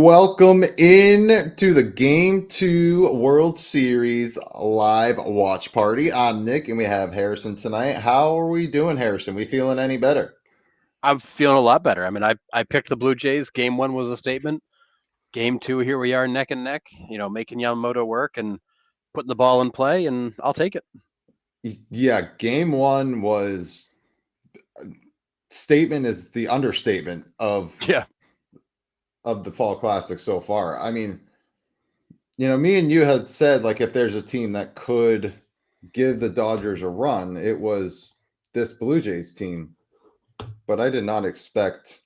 Welcome in to the Game 2 World Series live watch party. I'm Nick and we have Harrison tonight. How are we doing, Harrison? We feeling any better? I'm feeling a lot better. I mean, I picked the Blue Jays. Game one was a statement. Game two, here we are neck and neck, making Yamamoto work and putting the ball in play, and I'll take it. Yeah, game one was statement is the understatement of Yeah. of the Fall Classic so far. I mean, me and you had said like if there's a team that could give the Dodgers a run, it was this Blue Jays team, but I did not expect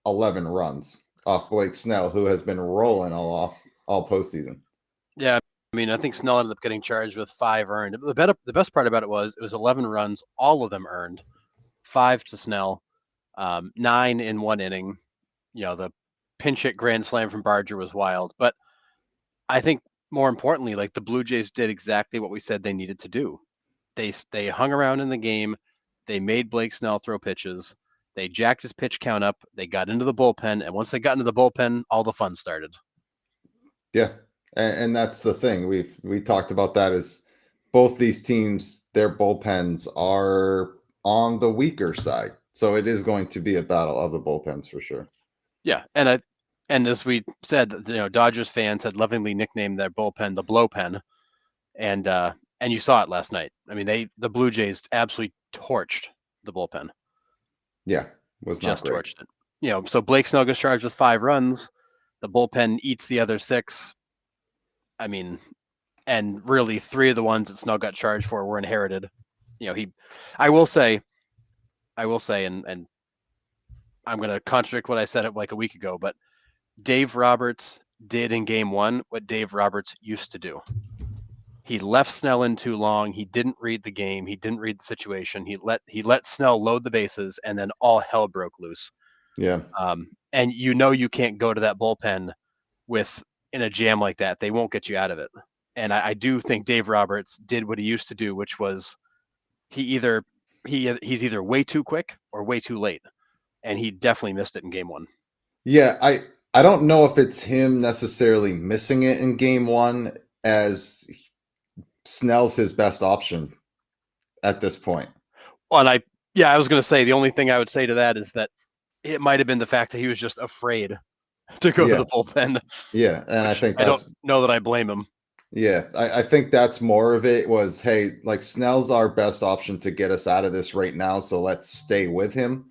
11 runs off Blake Snell, who has been rolling all postseason. Yeah. I mean, I think Snell ended up getting charged with 5 earned. The best part about it was 11 runs, all of them earned, 5 to Snell, 9 in one inning. The pinch hit grand slam from Barger was wild. But I think more importantly, like the Blue Jays did exactly what we said they needed to do. They hung around in the game. They made Blake Snell throw pitches. They jacked his pitch count up. They got into the bullpen, and once they got into the bullpen, all the fun started. Yeah, and that's the thing we talked about that is both these teams, their bullpens are on the weaker side, so it is going to be a battle of the bullpens for sure. Yeah, and as we said, Dodgers fans had lovingly nicknamed their bullpen the Blow Pen, and you saw it last night. I mean, the Blue Jays absolutely torched the bullpen. Yeah, was not Just great. torched it. So Blake Snell gets charged with 5 runs. The bullpen eats the other 6. I mean, and really 3 of the ones that Snell got charged for were inherited. I will say, and I'm going to contradict what I said like a week ago, but Dave Roberts did in game 1 what Dave Roberts used to do. He left Snell in too long. He didn't read the game. He didn't read the situation. He let Snell load the bases, and then all hell broke loose. Yeah. And you can't go to that bullpen with in a jam like that. They won't get you out of it. And I do think Dave Roberts did what he used to do, which was he's either way too quick or way too late, and he definitely missed it in game 1. Yeah, I don't know if it's him necessarily missing it in game 1 as Snell's his best option at this point. Well, and I was going to say the only thing I would say to that is that it might have been the fact that he was just afraid to go to Yeah. the bullpen. Yeah, and I Which think I don't that's know that I blame him. yeah, I think that's more of it was, hey, like Snell's our best option to get us out of this right now, so let's stay with him.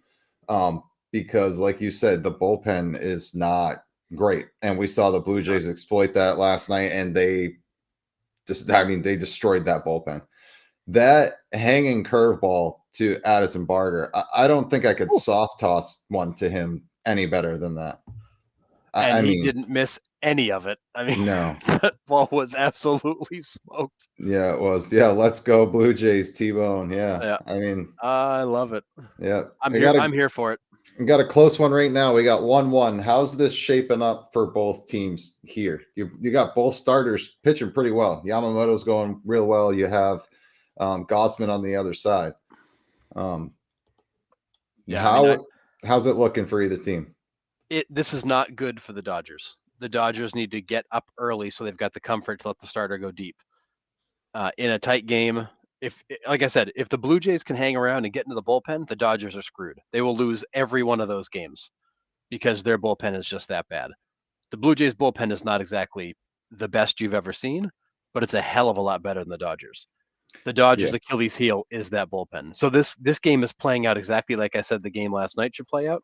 Because like you said, the bullpen is not great. And we saw the Blue Jays exploit that last night and they they destroyed that bullpen. That hanging curveball to Addison Barger, I don't think I could Ooh. soft toss one to him any better than that. And I he mean, didn't miss any of it. I mean, no. that ball was absolutely smoked. Yeah, it was. Yeah, let's go Blue Jays, T-Bone. Yeah. Yeah, I mean, I love it. yeah. I'm I here. got a I'm here for it. we got a close one right now. We got 1-1. How's this shaping up for both teams here? You got both starters pitching pretty well. Yamamoto's going real well. You have Gossman on the other side. Yeah, I mean, How's it looking for either team? this is not good for the Dodgers. The Dodgers need to get up early so they've got the comfort to let the starter go deep. In a tight game, like I said, if the Blue Jays can hang around and get into the bullpen, the Dodgers are screwed. They will lose every one of those games because their bullpen is just that bad. The Blue Jays bullpen is not exactly the best you've ever seen, but it's a hell of a lot better than the Dodgers. The Yeah. Dodgers' Achilles heel is that bullpen. So this game is playing out exactly like I said the game last night should play out,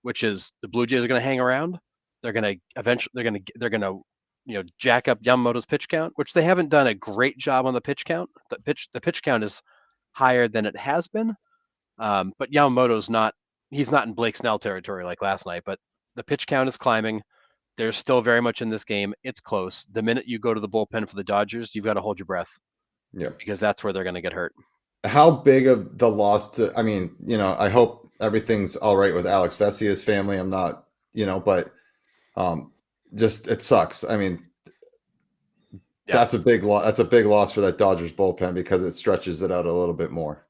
which is the Blue Jays are going to hang around. They're going to eventually they're going to jack up Yamamoto's pitch count, which they haven't done a great job on the pitch count. The pitch count is higher than it has been, but Yamamoto's not he's not in Blake Snell territory like last night. But the pitch count is climbing. They're still very much in this game. It's close. The minute you go to the bullpen for the Dodgers, you've got to hold your breath Yeah. because that's where they're going to get hurt. How big of the loss to I mean, I hope everything's all right with Alex Vesia's family. I'm not, but just it sucks. I mean, Yeah. that's a big loss. That's a big loss for that Dodgers bullpen because it stretches it out a little bit more.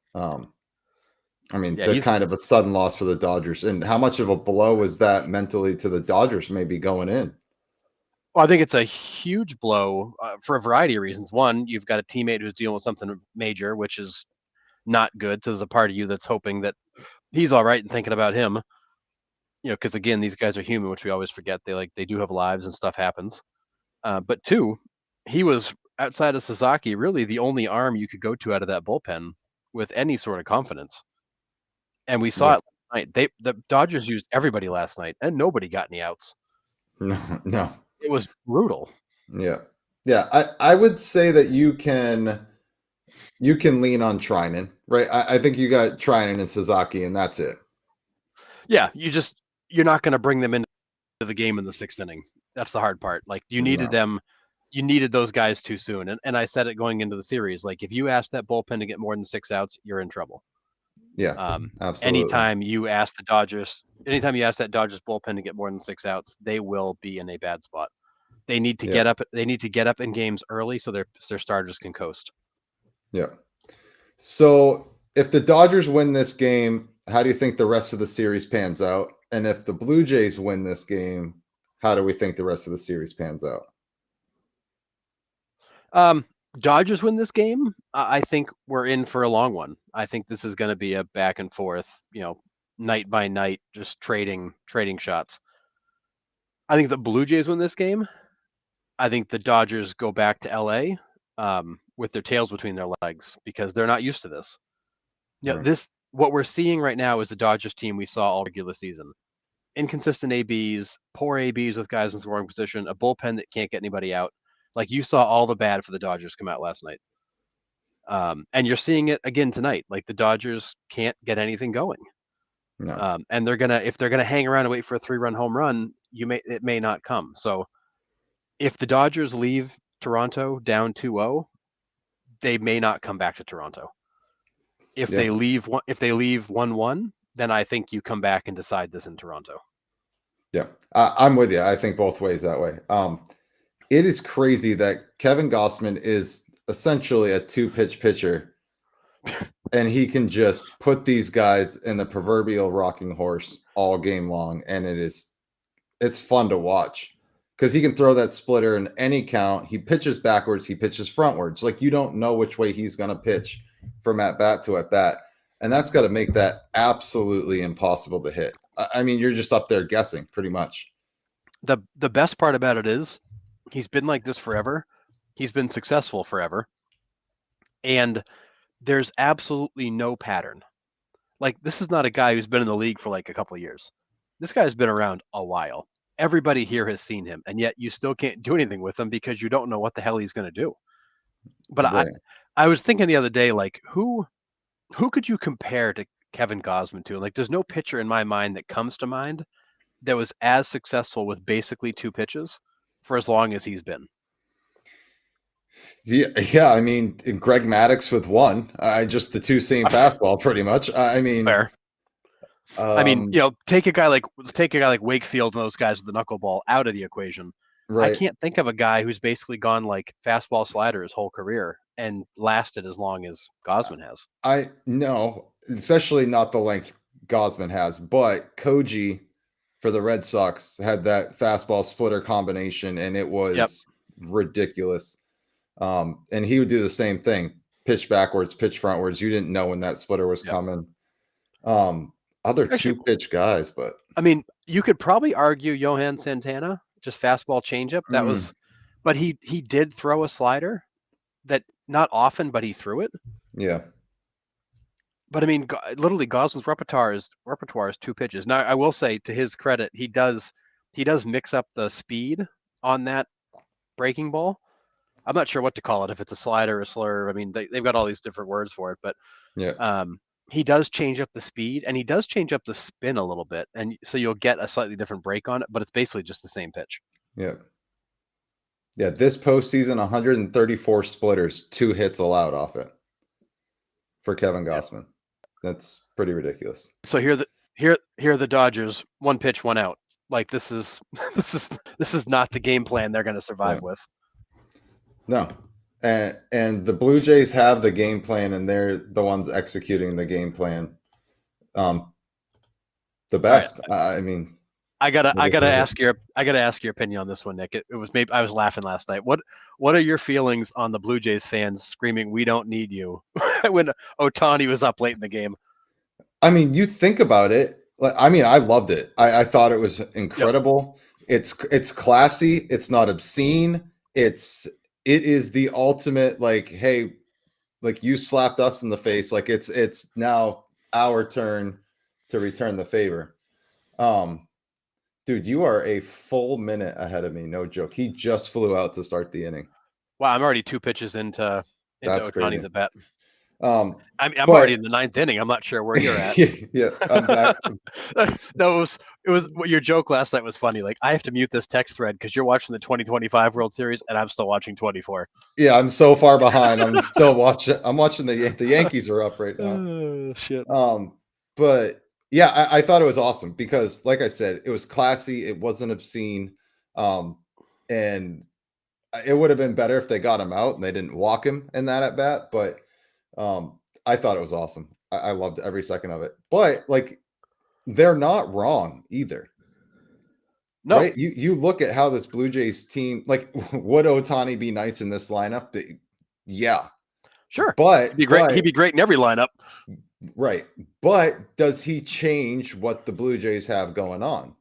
I mean, Yeah, the kind of a sudden loss for the Dodgers. And how much of a blow was that mentally to the Dodgers maybe going in? well, I think it's a huge blow for a variety of reasons. One, you've got a teammate who's dealing with something major, which is not good. So there's a part of you that's hoping that he's all right and thinking about him. Because again, these guys are human, which we always forget. They do have lives and stuff happens. But two, he was outside of Sasaki really the only arm you could go to out of that bullpen with any sort of confidence. And we saw Yeah. it last night. The Dodgers used everybody last night, and nobody got any outs. No, no. It was brutal. Yeah. Yeah. I would say that you can lean on Trinan, right? I think you got Trinan and Sasaki, and that's it. Yeah, you're not going to bring them into the game in the sixth inning. That's the hard part. Like you needed them, you needed those guys too soon. And I said it going into the series. Like if you ask that bullpen to get more than 6 outs, you're in trouble. Yeah, absolutely. Anytime you ask that Dodgers bullpen to get more than 6 outs, they will be in a bad spot. They need to get up. They need to get up in games early so their starters can coast. Yeah. So if the Dodgers win this game, how do you think the rest of the series pans out? And if the Blue Jays win this game, how do we think the rest of the series pans out? Dodgers win this game, I think we're in for a long one. I think this is going to be a back and forth, night by night, just trading shots. I think the Blue Jays win this game. I think the Dodgers go back to LA with their tails between their legs because they're not used to this. What we're seeing right now is the Dodgers team we saw all regular season. Inconsistent ABs, poor ABs with guys in scoring position, a bullpen that can't get anybody out. Like you saw all the bad for the Dodgers come out last night. And you're seeing it again tonight. Like the Dodgers can't get anything going. No. And if they're gonna hang around and wait for a 3-run home run, it may not come. So if the Dodgers leave Toronto down 2-0, they may not come back to Toronto. If they leave 1-1, then I think you come back and decide this in Toronto. Yeah, I'm with you. I think both ways that way. It is crazy that Kevin Gausman is essentially a 2-pitch pitcher, and he can just put these guys in the proverbial rocking horse all game long, and it's fun to watch because he can throw that splitter in any count. He pitches backwards, he pitches frontwards. Like you don't know which way he's going to pitch from at bat to at bat. And that's got to make that absolutely impossible to hit. I mean, you're just up there guessing pretty much. The best part about it is he's been like this forever. He's been successful forever. And there's absolutely no pattern. Like this is not a guy who's been in the league for like a couple of years. This guy's been around a while. Everybody here has seen him, and yet you still can't do anything with him because you don't know what the hell he's going to do. But right. I was thinking the other day, like who could you compare to Kevin Gausman to? Like, there's no pitcher in my mind that comes to mind that was as successful with basically 2 pitches for as long as he's been. Yeah. I mean, Greg Maddux with 1. Just the 2 seam fastball, pretty much. I mean, fair. I mean, take a guy like Wakefield and those guys with the knuckleball out of the equation. Right. I can't think of a guy who's basically gone like fastball slider his whole career and lasted as long as Gausman has. I know, especially not the length Gausman has, but Koji for the Red Sox had that fastball splitter combination, and it was ridiculous. And he would do the same thing: pitch backwards, pitch frontwards. You didn't know when that splitter was coming. Other 2-pitch guys, but I mean, you could probably argue Johan Santana, just fastball changeup. That was, but he did throw a slider that not often, but he threw it. Yeah. But I mean, literally, Goslin's repertoire is 2 pitches. Now, I will say, to his credit, he does mix up the speed on that breaking ball. I'm not sure what to call it, if it's a slider or a slurve. I mean, they've got all these different words for it, but he does change up the speed, and he does change up the spin a little bit, and so you'll get a slightly different break on it, but it's basically just the same pitch. Yeah. Yeah, this postseason, 134 splitters, 2 hits allowed off it for Kevin Gausman. That's pretty ridiculous. So here are the Dodgers, 1 pitch, 1 out. Like this is not the game plan they're going to survive with. No, and the Blue Jays have the game plan, and they're the ones executing the game plan. The best. I mean, I gotta ask your opinion on this one, Nick. It was maybe I was laughing last night. What are your feelings on the Blue Jays fans screaming, "We don't need you," when Ohtani was up late in the game? I mean, you think about it. I mean, I loved it. I thought it was incredible. Yep. It's classy. It's not obscene. It is the ultimate, like, hey, like, you slapped us in the face. Like, it's now our turn to return the favor. Dude, you are a full minute ahead of me. No joke. He just flew out to start the inning. Wow, I'm already 2 pitches into Ohtani's at bat. I'm already in the 9th inning. I'm not sure where you're at. Yeah, I'm back. No, it was your joke last night was funny. Like, I have to mute this text thread because you're watching the 2025 World Series and I'm still watching 24. Yeah, I'm so far behind. I'm still watching. I'm watching the Yankees are up right now. Oh, shit. But yeah, I thought it was awesome because, like I said, it was classy. It wasn't obscene. And it would have been better if they got him out and they didn't walk him in that at bat. But I thought it was awesome. I loved every second of it. But, like, they're not wrong either. No, right? You look at how this Blue Jays team, like, would Ohtani be nice in this lineup? Yeah, sure. But he'd be great. He'd be great in every lineup. Right. But does he change what the Blue Jays have going on?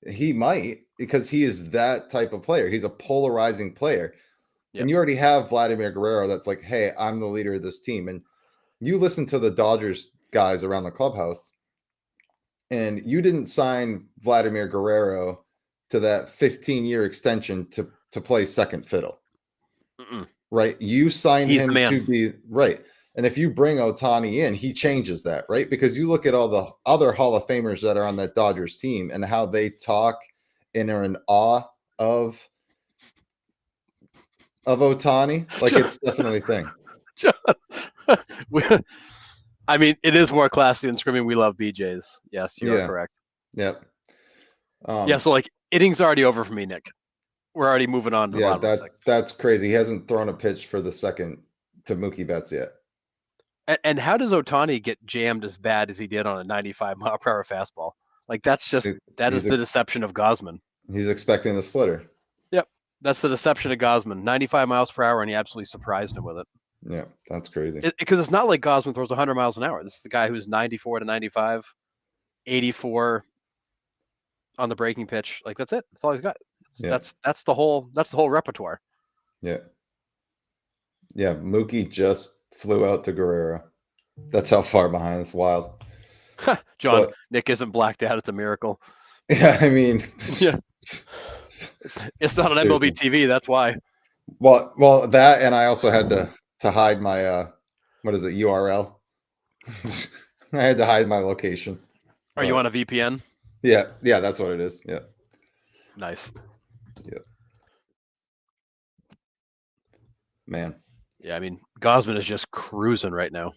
He might, because he is that type of player. He's a polarizing player. Yep. And you already have Vladimir Guerrero that's like, hey, I'm the leader of this team. And you listen to the Dodgers guys around the clubhouse, and you didn't sign Vladimir Guerrero to that 15-year extension to play second fiddle. Right? You signed him to be right. And if you bring Ohtani in, he changes that, right? Because you look at all the other Hall of Famers that are on that Dodgers team and how they talk and are in awe of Ohtani. Like, it's definitely a thing. John, I mean, it is more classy than screaming, "We love BJs." Yes, you are correct. Yep. Yeah, so, like, innings already over for me, Nick. We're already moving on to the bottom of the 6th. That's crazy. He hasn't thrown a pitch for the second to Mookie Betts yet. And how does Ohtani get jammed as bad as he did on a 95-mile-per-hour fastball? Like, that is the deception of Gausman. He's expecting the splitter. Yep, that's the deception of Gausman. 95 miles per hour, and he absolutely surprised him with it. Yeah, that's crazy. Because it's not like Gausman throws 100 miles an hour. This is the guy who's 94 to 95, 84 on the breaking pitch. Like, that's it. That's all he's got. That's the whole repertoire. Yeah. Yeah, Mookie just flew out to Guerrero. That's how far behind. It's wild. John, Nick isn't blacked out. It's a miracle. Yeah, I mean, yeah, it's not on MLB TV. That's why. Well, that, and I also had to hide my what is it, URL? I had to hide my location. Are you on a VPN? Yeah, that's what it is. Yeah. Nice. Yeah. Man. Yeah, I mean, Gausman is just cruising right now.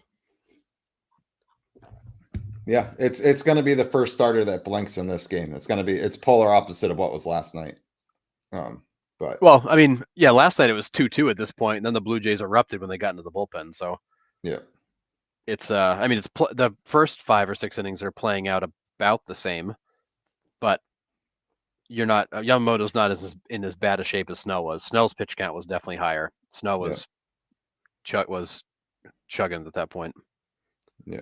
Yeah, it's going to be the first starter that blinks in this game. It's polar opposite of what was last night. But well, I mean, yeah, last night it was 2-2 at this point, and then the Blue Jays erupted when they got into the bullpen. So yeah, it's I mean, it's the first 5 or 6 innings are playing out about the same, but you're not Yamamoto's not in as bad a shape as Snell was. Snell's pitch count was definitely higher. Snell was chugging at that point. Yeah.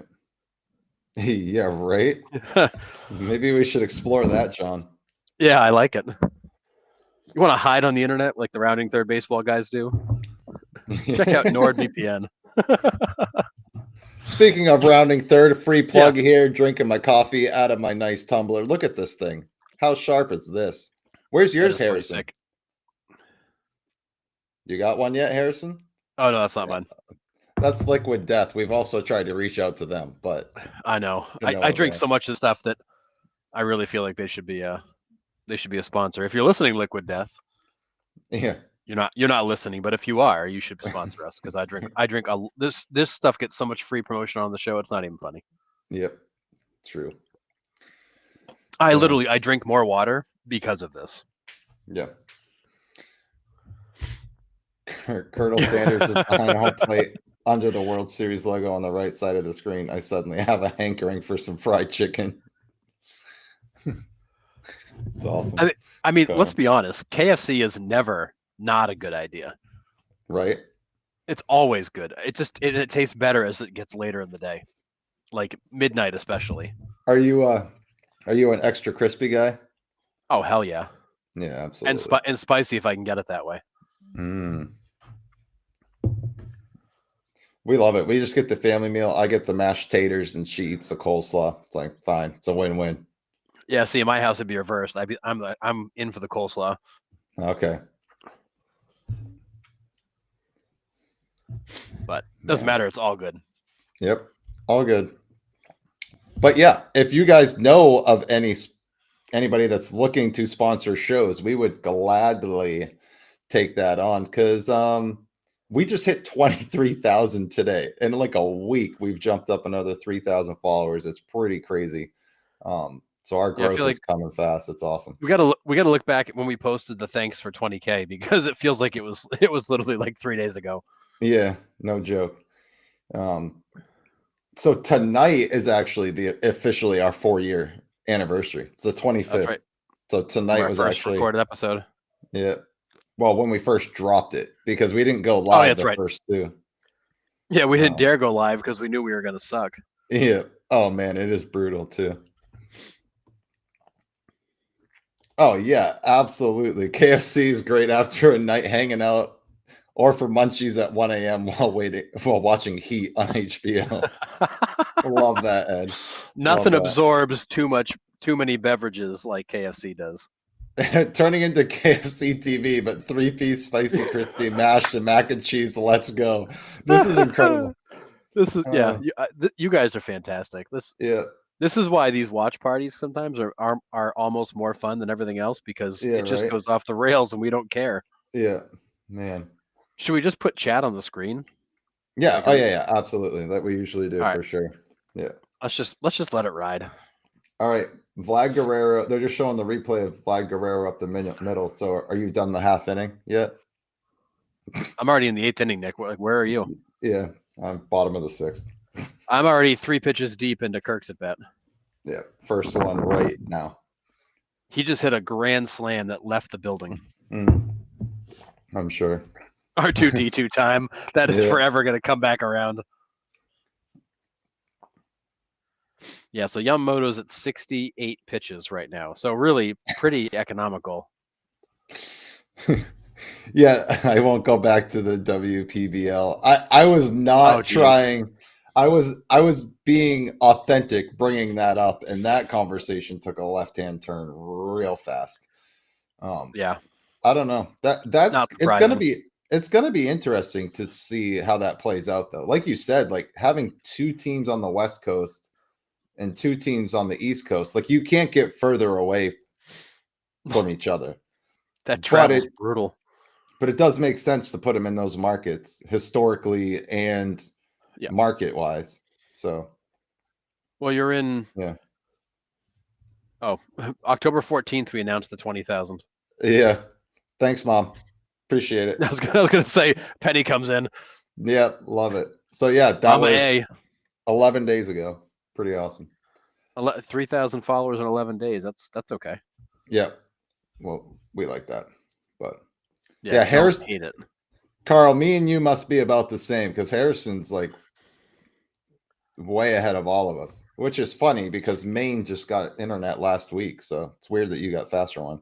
Yeah, right. Maybe we should explore that, John. Yeah, I like it. You want to hide on the internet like the rounding third baseball guys do? Check out NordVPN. Speaking of rounding third, a free plug here, drinking my coffee out of my nice tumbler. Look at this thing. How sharp is this? Where's yours, Harrison? You got one yet, Harrison? Oh, no, that's not mine. That's Liquid Death. We've also tried to reach out to them, but I know. I drink so much of stuff that I really feel like they should be a sponsor. If you're listening, Liquid Death, yeah, you're not listening, but if you are, you should sponsor us because I drink this stuff gets so much free promotion on the show. It's not even funny. Yep, true. I drink more water because of this. Yeah. Colonel Sanders is behind home plate. under the World Series logo on the right side of the screen, I suddenly have a hankering for some fried chicken. It's awesome. I mean, So, let's be honest. KFC is never not a good idea. right? It's always good. It tastes better as it gets later in the day, like midnight especially. Are you an extra crispy guy? Oh hell yeah, Yeah, absolutely. and spicy if I can get it that way. Mm. We love it. We just get the family meal. I get the mashed taters, and she eats the coleslaw. It's like fine. It's a win-win. Yeah, see, in my house it'd be reversed. I'm in for the coleslaw, Okay. but doesn't Man. matter. It's all good. Yep. All good. But yeah, if you guys know of anybody that's looking to sponsor shows, we would gladly take that on because we just hit 23,000 today. In like a week, we've jumped up another 3,000 followers. It's pretty crazy. So our Yeah, I growth feel like is coming fast. It's awesome. we gotta look back at when we posted the thanks for 20K because it feels like it was literally like 3 days ago. Yeah, no joke. Um, so tonight is actually the officially our 4-year anniversary. It's the 25th. That's right. So From tonight our was first actually, recorded episode. yeah. Well, when we first dropped it, because we didn't go Oh, yeah, live that's the right. first two. Yeah, we didn't Um, dare go live because we knew we were gonna suck. yeah. Oh man, it is brutal too. Oh yeah, absolutely. KFC is great after a night hanging out, or for munchies at 1 a.m. while watching Heat on HBO. Love that, Ed. Love Nothing that. absorbs too many beverages like KFC does. Turning into KFC TV, but 3-piece spicy crispy mashed and mac and cheese. Let's go. This is incredible. This is Uh, you guys are fantastic. yeah, This is why these watch parties sometimes are almost more fun than everything else because yeah, it just right. goes off the rails and we don't care. Yeah, man. Should we just put chat on the screen? Yeah. Like, Oh, yeah, yeah. Absolutely. That we usually do all right, for sure. Yeah. let's just let it ride. All right. Vlad Guerrero. They're just showing the replay of Vlad Guerrero up the middle. So, are you done the half inning yet? I'm already in the 8th inning, Nick. Where are you? Yeah, I'm bottom of the 6th. I'm already 3 pitches deep into Kirk's at bat. Yeah, first one right now. He just hit a grand slam that left the building. I'm sure. R2D2 time. That is Yeah. forever going to come back around. Yeah, so Yamamoto's at 68 pitches right now. So really pretty economical. Yeah, I won't go back to the WPBL. I was not trying. I was being authentic, bringing that up, and that conversation took a left-hand turn real fast. Yeah, I don't know. That's not it's gonna be interesting to see how that plays out, though. Like you said, like having 2 teams on the West Coast and 2 teams on the East Coast, like you can't get further away from each other. That travel's brutal. But it does make sense to put them in those markets historically and market wise. So, well, you're in. Yeah. Oh, October 14th, we announced the 20,000. Yeah. Thanks, Mom. Appreciate it. I was gonna say Penny comes in. Yeah, love it. So yeah, that Mama was A. 11 days ago. Pretty awesome. 3,000 followers in 11 days. That's okay. Yeah. Well, we like that. But yeah, Harrison hate it. Carl, me and you must be about the same because Harrison's like way ahead of all of us, which is funny because Maine just got internet last week. So it's weird that you got faster one.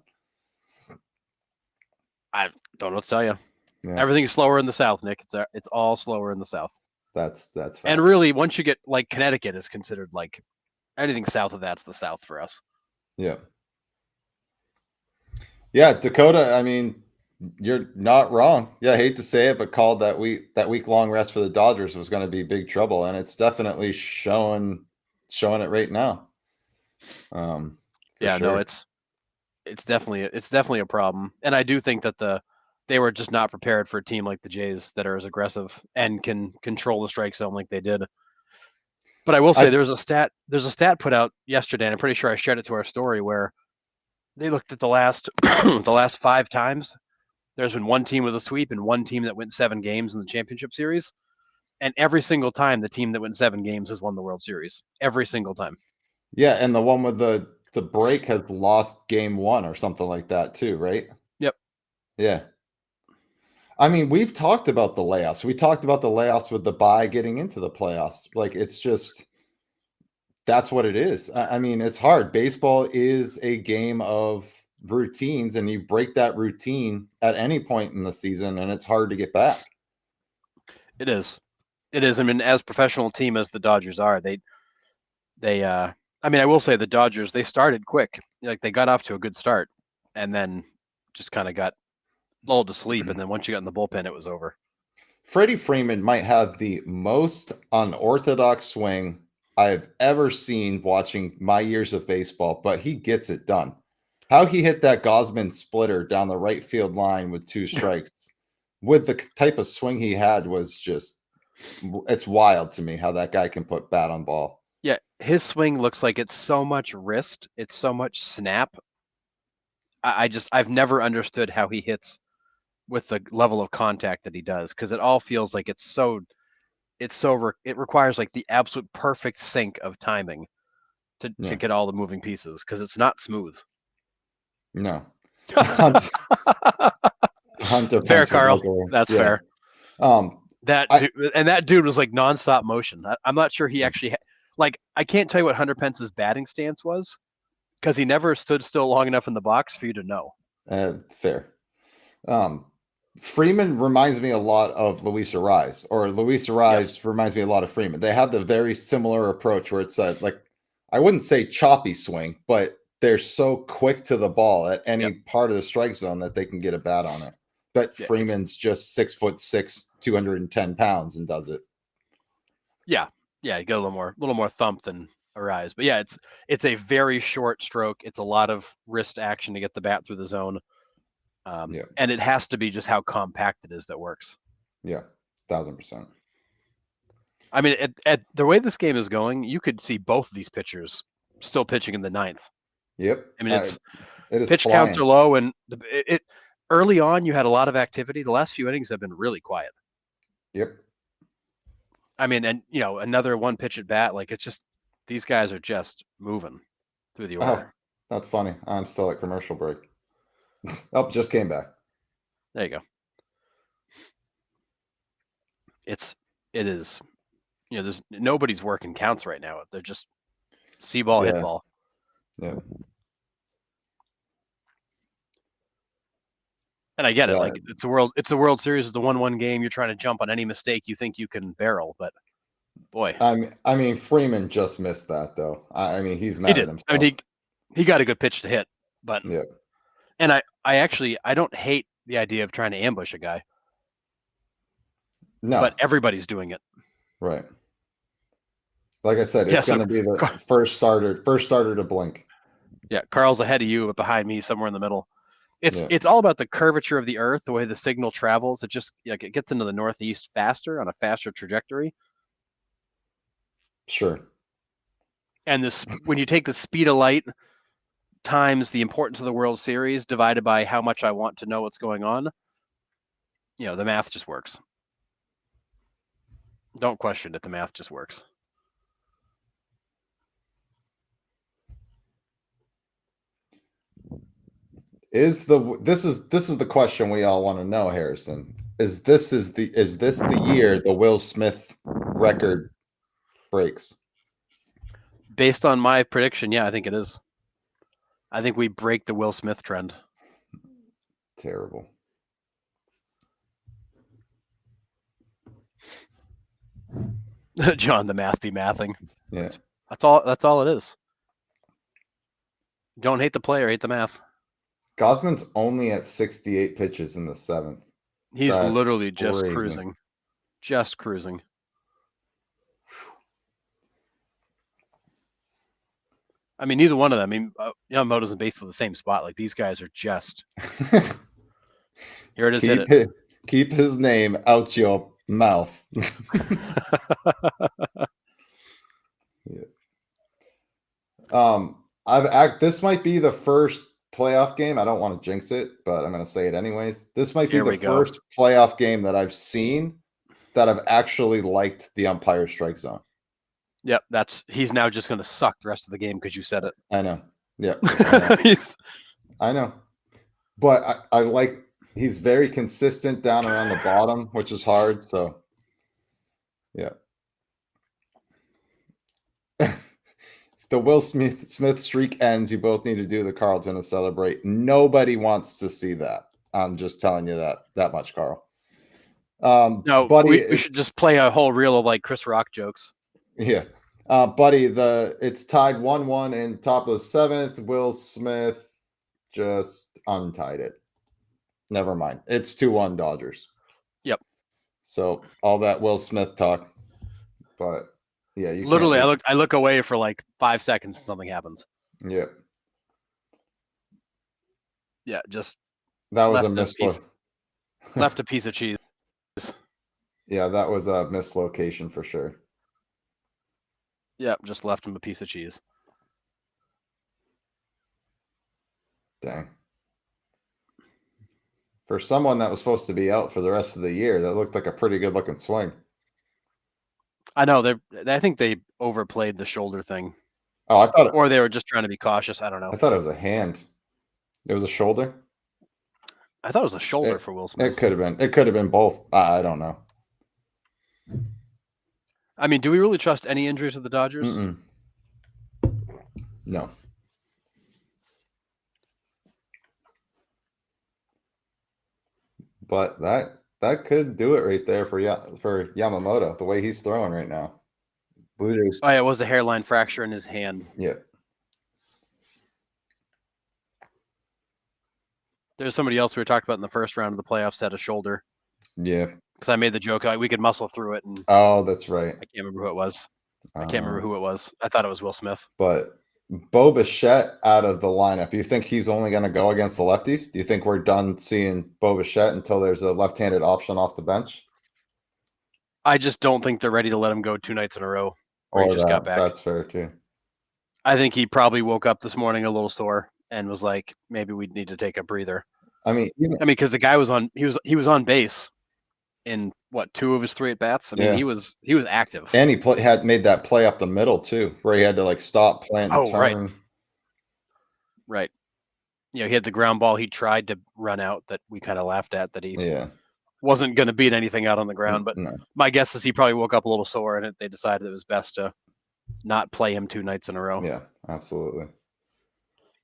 I don't know what to tell you. Yeah. Everything's slower in the South, Nick. It's all slower in the South. That's facts. And really, once you get like Connecticut is considered like anything south of that's the South for us. Yeah. Yeah, Dakota, I mean, you're not wrong. Yeah, I hate to say it, but called that week long rest for the Dodgers was going to be big trouble, and it's definitely showing it right now. Yeah, sure. no, it's definitely a problem, and I do think that they were just not prepared for a team like the Jays that are as aggressive and can control the strike zone like they did. But I will say there's a stat put out yesterday, and I'm pretty sure I shared it to our story where they looked at the last 5 times. There's been one team with a sweep and one team that went 7 games in the championship series. And every single time, the team that wins 7 games has won the World Series. Every single time. Yeah, and the one with the break has lost game 1 or something like that too, right? Yep. Yeah. I mean, we've talked about the layoffs. We talked about the layoffs with the bye getting into the playoffs. Like, it's just that's what it is. I mean, it's hard. Baseball is a game of routines, and you break that routine at any point in the season, and it's hard to get back. It is. It is. I mean, as professional team as the Dodgers are, I mean, I will say the Dodgers, they started quick. Like, they got off to a good start and then just kind of got lulled to sleep. And then once you got in the bullpen, it was over. Freddie Freeman might have the most unorthodox swing I've ever seen watching my years of baseball, but he gets it done. How he hit that Gosman splitter down the right field line with 2 strikes with the type of swing he had was just, it's wild to me how that guy can put bat on ball. Yeah, his swing looks like it's so much wrist, it's so much snap. I've never understood how he hits with the level of contact that he does, because it all feels like it requires like the absolute perfect sync of timing to get all the moving pieces, because it's not smooth. No. Hunter fair, Carl. That's fair. That dude was like nonstop motion. I'm not sure he actually I can't tell you what Hunter Pence's batting stance was, because he never stood still long enough in the box for you to know. Fair. Freeman reminds me a lot of Luis Arraez, or Luis Arraez reminds me a lot of Freeman. They have the very similar approach where it's like, I wouldn't say choppy swing, but they're so quick to the ball at any part of the strike zone that they can get a bat on it. But Freeman's just 6'6", 210 pounds and does it. Yeah. Yeah. You get a little more thump than Arraez, but yeah, it's a very short stroke. It's a lot of wrist action to get the bat through the zone. And it has to be just how compact it is that works. Yeah. 1000%. I mean, at the way this game is going, you could see both of these pitchers still pitching in the 9th. Yep. I mean, it is pitch flying. Counts are low, and early on you had a lot of activity. The last few innings have been really quiet. Yep. I mean, and another 1 pitch at bat, like, it's just, these guys are just moving through the order. That's funny. I'm still at commercial break. Just came back. There you go. It is, there's nobody's working counts right now. They're just see ball, hit ball. Yeah. And I get it. Like, it's a World Series. It's a 1-1 game. You're trying to jump on any mistake you think you can barrel, but boy. I mean, Freeman just missed that though. I mean, he's mad at himself. I mean, he got a good pitch to hit, but and I don't hate the idea of trying to ambush a guy. No. But everybody's doing it. Right. Like I said, it's going to be the first starter to blink. Yeah, Carl's ahead of you, but behind me, somewhere in the middle. It's all about the curvature of the earth, the way the signal travels. It just it gets into the northeast faster on a faster trajectory. Sure. And when you take the speed of light times the importance of the World Series divided by how much I want to know what's going on, the math just works. Don't question it. The math just works. This is the question we all want to know, Harrison. Is this the year the Will Smith record breaks? Based on my prediction, yeah, I think it is. I think we break the Will Smith trend. Terrible. John, the math be mathing. Yeah. That's all it is. Don't hate the player, hate the math. Gosman's only at 68 pitches in the 7th. He's literally just cruising. Just cruising. I mean, neither one of them. I mean, Yamamoto's in basically the same spot. Like, these guys are just. Here it is. Keep his name out your mouth. This might be the first playoff game. I don't want to jinx it, but I'm going to say it anyways. This might be the first playoff game that I've seen that have actually liked the umpire strike zone. Yep, he's now just going to suck the rest of the game because you said it. I know. Yeah, I know. I know. But I like he's very consistent down around the bottom, which is hard. So, yeah. The Will Smith streak ends. You both need to do the Carlton to celebrate. Nobody wants to see that. I'm just telling you that much, Carl. No, buddy, we should just play a whole reel of like Chris Rock jokes. Yeah. Buddy, it's tied 1-1 in top of the 7th. Will Smith just untied it. Never mind. It's 2-1 Dodgers. Yep. So all that Will Smith talk. But yeah, you literally I look away for like 5 seconds and something happens. Yeah. Yeah, just that was a mislocation. Left a piece of cheese. Yeah, that was a mislocation for sure. Yep, just left him a piece of cheese. Dang. For someone that was supposed to be out for the rest of the year, that looked like a pretty good looking swing. I know I think they overplayed the shoulder thing. Oh, I thought or they were just trying to be cautious. I don't know. I thought it was a hand. It was a shoulder. I thought it was a shoulder for Will Smith. It could have been. It could have been both. I don't know. I mean, do we really trust any injuries to the Dodgers? No. But that could do it right there for Yamamoto, the way he's throwing right now. Blue Jays. Oh, yeah, it was a hairline fracture in his hand. Yeah. There's somebody else we were talking about in the first round of the playoffs had a shoulder. Yeah. Because I made the joke, we could muscle through it. And oh, that's right. I can't remember who it was. I can't remember who it was. I thought it was Will Smith. But Bo Bichette out of the lineup. You think he's only going to go against the lefties? Do you think we're done seeing Bo Bichette until there's a left-handed option off the bench? I just don't think they're ready to let him go 2 nights in a row. Or he just got back. That's fair too. I think he probably woke up this morning a little sore and was like, maybe we need to take a breather. I mean, because the guy was he was on base in 2 of his 3 at bats. I mean, he was active. And he had made that play up the middle too, where he had to like stop playing the turn. Right. He had the ground ball he tried to run out that we kind of laughed at, that he wasn't going to beat anything out on the ground. But my guess is he probably woke up a little sore, and they decided it was best to not play him 2 nights in a row. Yeah, absolutely.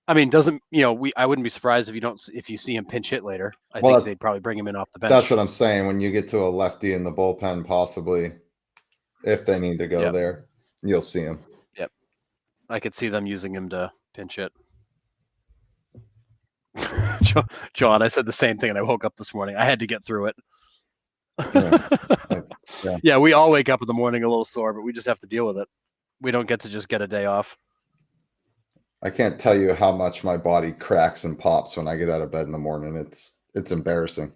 I mean, I wouldn't be surprised if you see him pinch hit later. I think they'd probably bring him in off the bench. That's what I'm saying. When you get to a lefty in the bullpen, possibly, if they need to go there, you'll see him. Yep. I could see them using him to pinch hit. John, I said the same thing, and I woke up this morning. I had to get through it. Yeah, we all wake up in the morning a little sore, but we just have to deal with it. We don't get to just get a day off. I can't tell you how much my body cracks and pops when I get out of bed in the morning. It's embarrassing.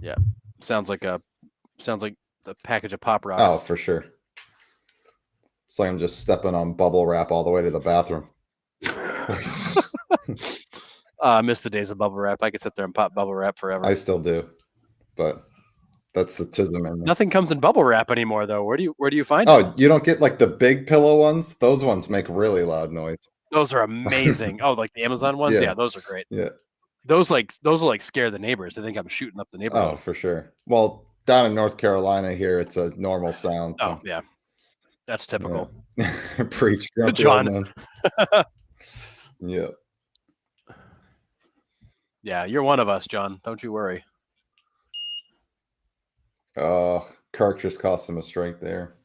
Yeah, sounds like the package of Pop Rocks. Oh, for sure. It's like I'm just stepping on bubble wrap all the way to the bathroom. I miss the days of bubble wrap. I could sit there and pop bubble wrap forever. I still do, but that's the tism in me. Nothing comes in bubble wrap anymore, though. Where do you find? Oh, you don't get like the big pillow ones. Those ones make really loud noise. Those are amazing. Oh, like the Amazon ones. Yeah, those are great. Yeah, those will scare the neighbors. They think I'm shooting up the neighborhood. Oh, for sure. Well, down in North Carolina here, it's a normal sound. Oh yeah, that's typical. Yeah. Preach, John. Yeah. Yeah, you're one of us, John. Don't you worry. Oh, Kirk just cost him a strike there.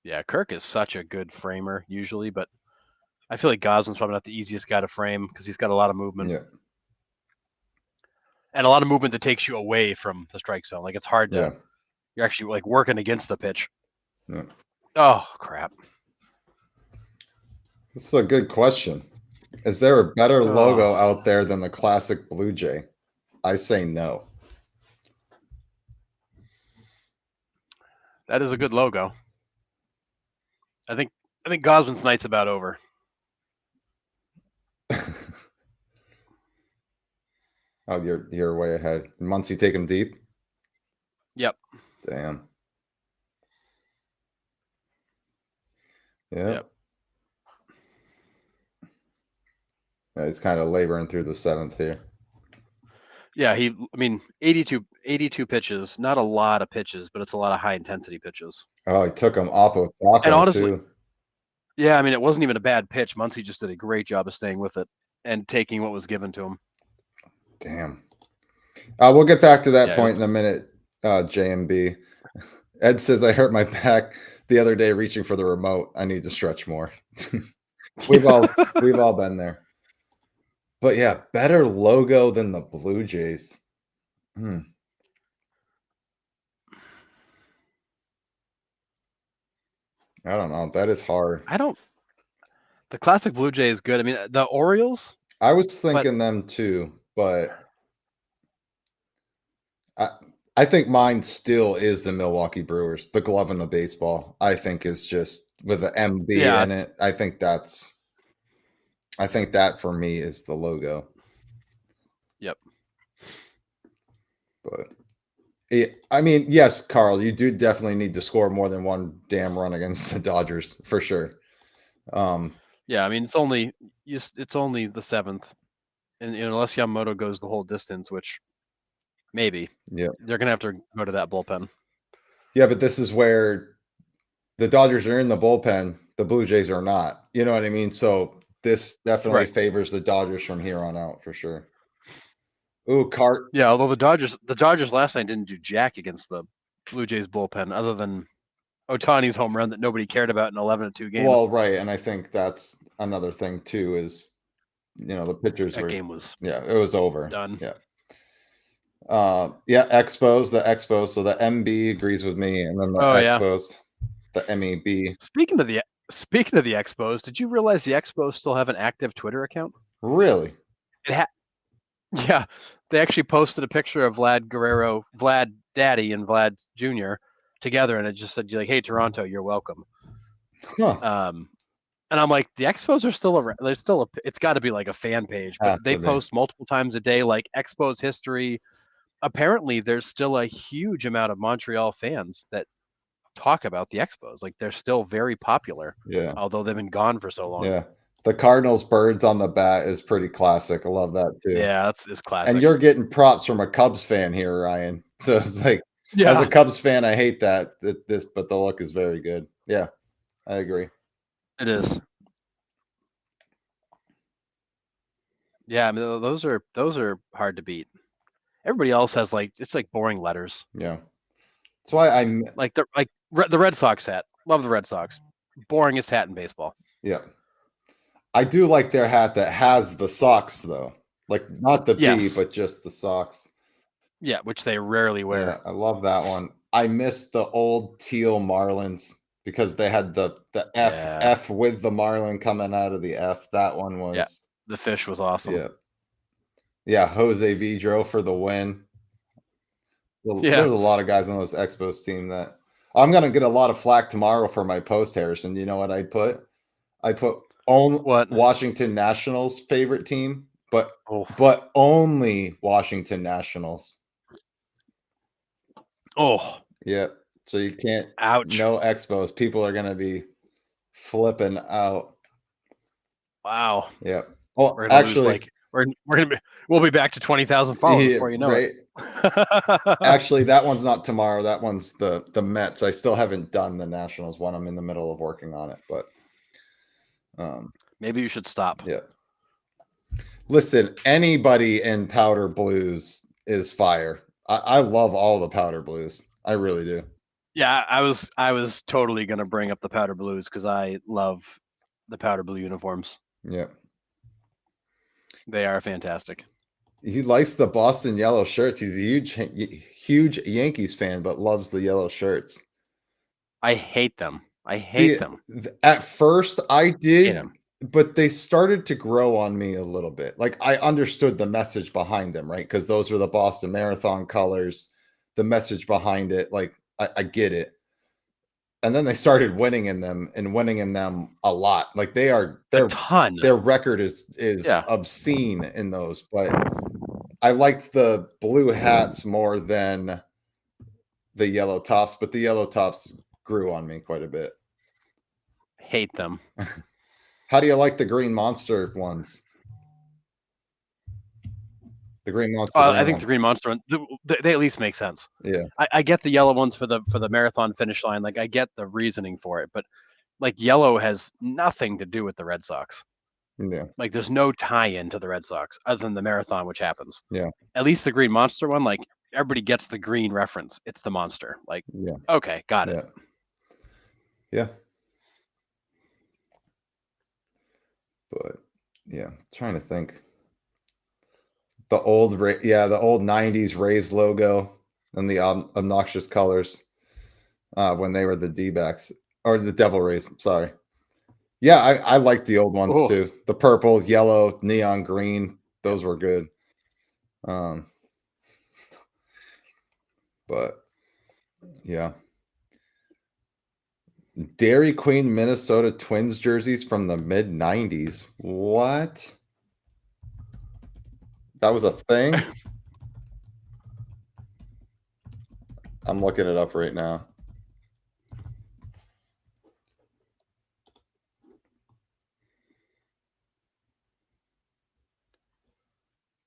Yeah, Kirk is such a good framer usually, but I feel like Goslin's probably not the easiest guy to frame because he's got a lot of movement. Yeah. And a lot of movement that takes you away from the strike zone. Like it's hard to you're actually like working against the pitch. Yeah. Oh, crap. This is a good question. Is there a better logo out there than the classic Blue Jay? I say no. That is a good logo. I think Goslin's night's about over. Oh, you're way ahead. Muncie take him deep. Yep. Damn. Yep. Yep. Yeah, he's kind of laboring through the 7th here. Yeah, I mean, 82 pitches, not a lot of pitches, but it's a lot of high intensity pitches. Oh, he took him Oppo Taco And honestly, too. yeah, I mean, it wasn't even a bad pitch. Muncie just did a great job of staying with it and taking what was given to him. Damn. We'll get back to that Yeah, point in a minute, JMB. Ed says, I hurt my back the other day reaching for the remote. I need to stretch more. We've all been there. But yeah, better logo than the Blue Jays. I don't know. That is hard. The classic Blue Jay is good. I mean, the Orioles. I was thinking them too, but I think mine still is the Milwaukee Brewers. The glove in the baseball, I think, is just with the MB in it. I think that for me is the logo. Yep. But I mean, yes, Carl, you do definitely need to score more than one damn run against the Dodgers for sure. Yeah, I mean, it's only the 7th, and unless Yamamoto goes the whole distance, which maybe, they're gonna have to go to that bullpen. Yeah, but this is where the Dodgers are in the bullpen, the Blue Jays are not. You know what I mean? So this definitely favors the Dodgers from here on out for sure. Ooh, Cart. Yeah, although the Dodgers last night didn't do jack against the Blue Jays bullpen, other than Ohtani's home run that nobody cared about in 11-2 game. Well, right, and I think that's another thing too. Is the pitchers that game was it was over. Done. Yeah. Expos, the Expos. So the MB agrees with me, and then the Expos, the MEB. Speaking of the Expos, did you realize the Expos still have an active Twitter account? Really? Yeah, they actually posted a picture of Vlad Guerrero, Vlad Daddy, and Vlad Jr. together, and it just said, like, "Hey, Toronto, you're welcome." Huh. And I'm like, the Expos are still around. There's still it's got to be like a fan page, but they post multiple times a day, like Expos history. Apparently, there's still a huge amount of Montreal fans that talk about the Expos. Like, they're still very popular. Yeah. Although they've been gone for so long. Yeah. The Cardinals birds on the bat is pretty classic. I love that too. Yeah, it's classic. And you're getting props from a Cubs fan here, Ryan. So it's like, as a Cubs fan, I hate but the look is very good. Yeah, I agree. It is. Yeah, I mean, those are hard to beat. Everybody else has it's like boring letters. Yeah, that's why I'm like the Red Sox hat. Love the Red Sox. Boringest hat in baseball. Yeah, I do like their hat that has the socks though, like not the B, but just the socks. Yeah, which they rarely wear. Yeah, I love that one. I miss the old teal Marlins because they had the F with the Marlin coming out of the F. That one was. Yeah, the fish was awesome. Yeah, Jose Vidro for the win. There's a lot of guys on this Expos team that I'm gonna get a lot of flack tomorrow for my post, Harrison. You know what I'd put? I put Washington Nationals favorite team, but only Washington Nationals. Oh. Yeah. So you can't. Ouch. No Expos. People are gonna be flipping out. Wow. Yeah. Well, actually, we'll be back to 20,000 followers before you know it. Actually, that one's not tomorrow. That one's the Mets. I still haven't done the Nationals one. I'm in the middle of working on it, but maybe you should stop. Yeah. Listen, anybody in Powder Blues is fire. I love all the Powder Blues. I really do. Yeah, I was totally gonna bring up the Powder Blues because I love the Powder Blue uniforms. Yeah. They are fantastic. He likes the Boston yellow shirts. He's a huge Yankees fan, but loves the yellow shirts. I hate them. I hate them. At first, I did, but they started to grow on me a little bit. Like, I understood the message behind them, right? Because those were the Boston Marathon colors. The message behind it, like, I get it. And then they started winning in them a lot. Like, a ton. Their record is obscene in those, but I liked the blue hats more than the yellow tops, but the yellow tops grew on me quite a bit. Hate them. How do you like the green monster ones? The green monster. I think ones. the Green Monster one, they at least make sense. Yeah. I get the yellow ones for the marathon finish line. Like I get the reasoning for it, but like yellow has nothing to do with the Red Sox. Yeah. Like there's no tie-in to the Red Sox other than the marathon, which happens. Yeah. At least the Green Monster one, like everybody gets the green reference. It's the monster. Like, Yeah. okay, got it. Yeah. But yeah, trying to think. The old the old 90s Rays logo and the obnoxious colors when they were the D-backs or the Devil Rays, sorry. Yeah, I like the old ones Oh. too. The purple, yellow, neon green, those were good. But yeah. Dairy Queen Minnesota Twins jerseys from the mid 90s. What? That was a thing? I'm looking it up right now.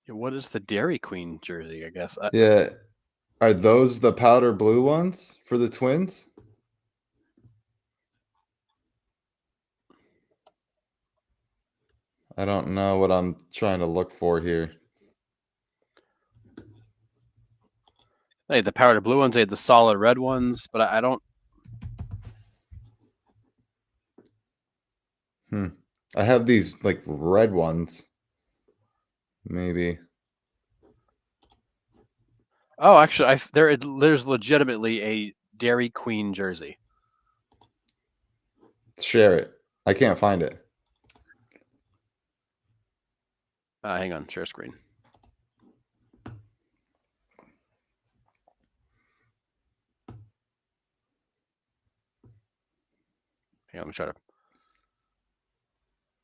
What is the Dairy Queen jersey? I guess. Yeah. Are those the powder blue ones for the Twins? I don't know what I'm trying to look for here. They had the powder blue ones. They had the solid red ones, but I don't. I have these like red ones. Maybe. Oh, actually, there's legitimately a Dairy Queen jersey. Share it. I can't find it. Hang on, share screen. Hang on, let me try to.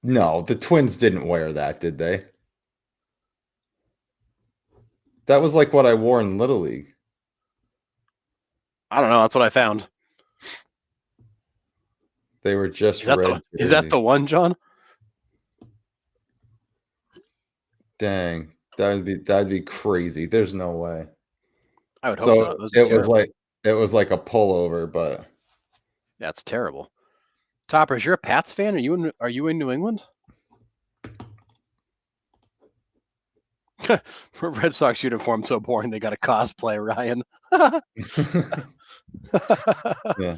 No, the Twins didn't wear that, did they? That was like what I wore in Little League. I don't know. That's what I found. They were just red. Is that the one, John? Dang, that'd be crazy. There's no way. I would hope not. It was like a pullover, but that's terrible. Toppers, you're a Pats fan? Are you in New England? Red Sox uniform so boring they got a cosplay, Ryan. yeah.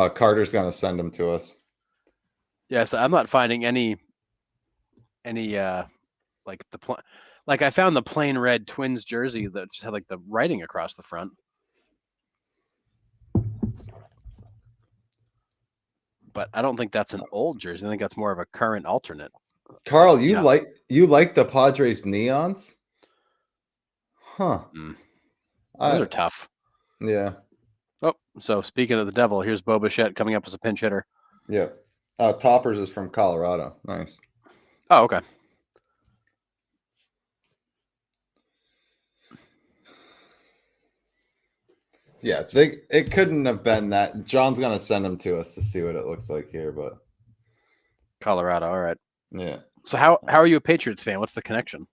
Carter's gonna send them to us. Yes, I'm not finding any like like I found the plain red Twins jersey that just had like the writing across the front. But I don't think that's an old jersey. I think that's more of a current alternate. Carl, you like the Padres neons? Huh. Those are tough. Yeah. Oh, so speaking of the devil, here's Bo Bichette coming up as a pinch hitter. Yeah. Toppers is from Colorado. Nice. Oh, okay. Yeah, it couldn't have been that. John's gonna send them to us to see what it looks like here, but Colorado, all right. Yeah. So how are you a Patriots fan? What's the connection?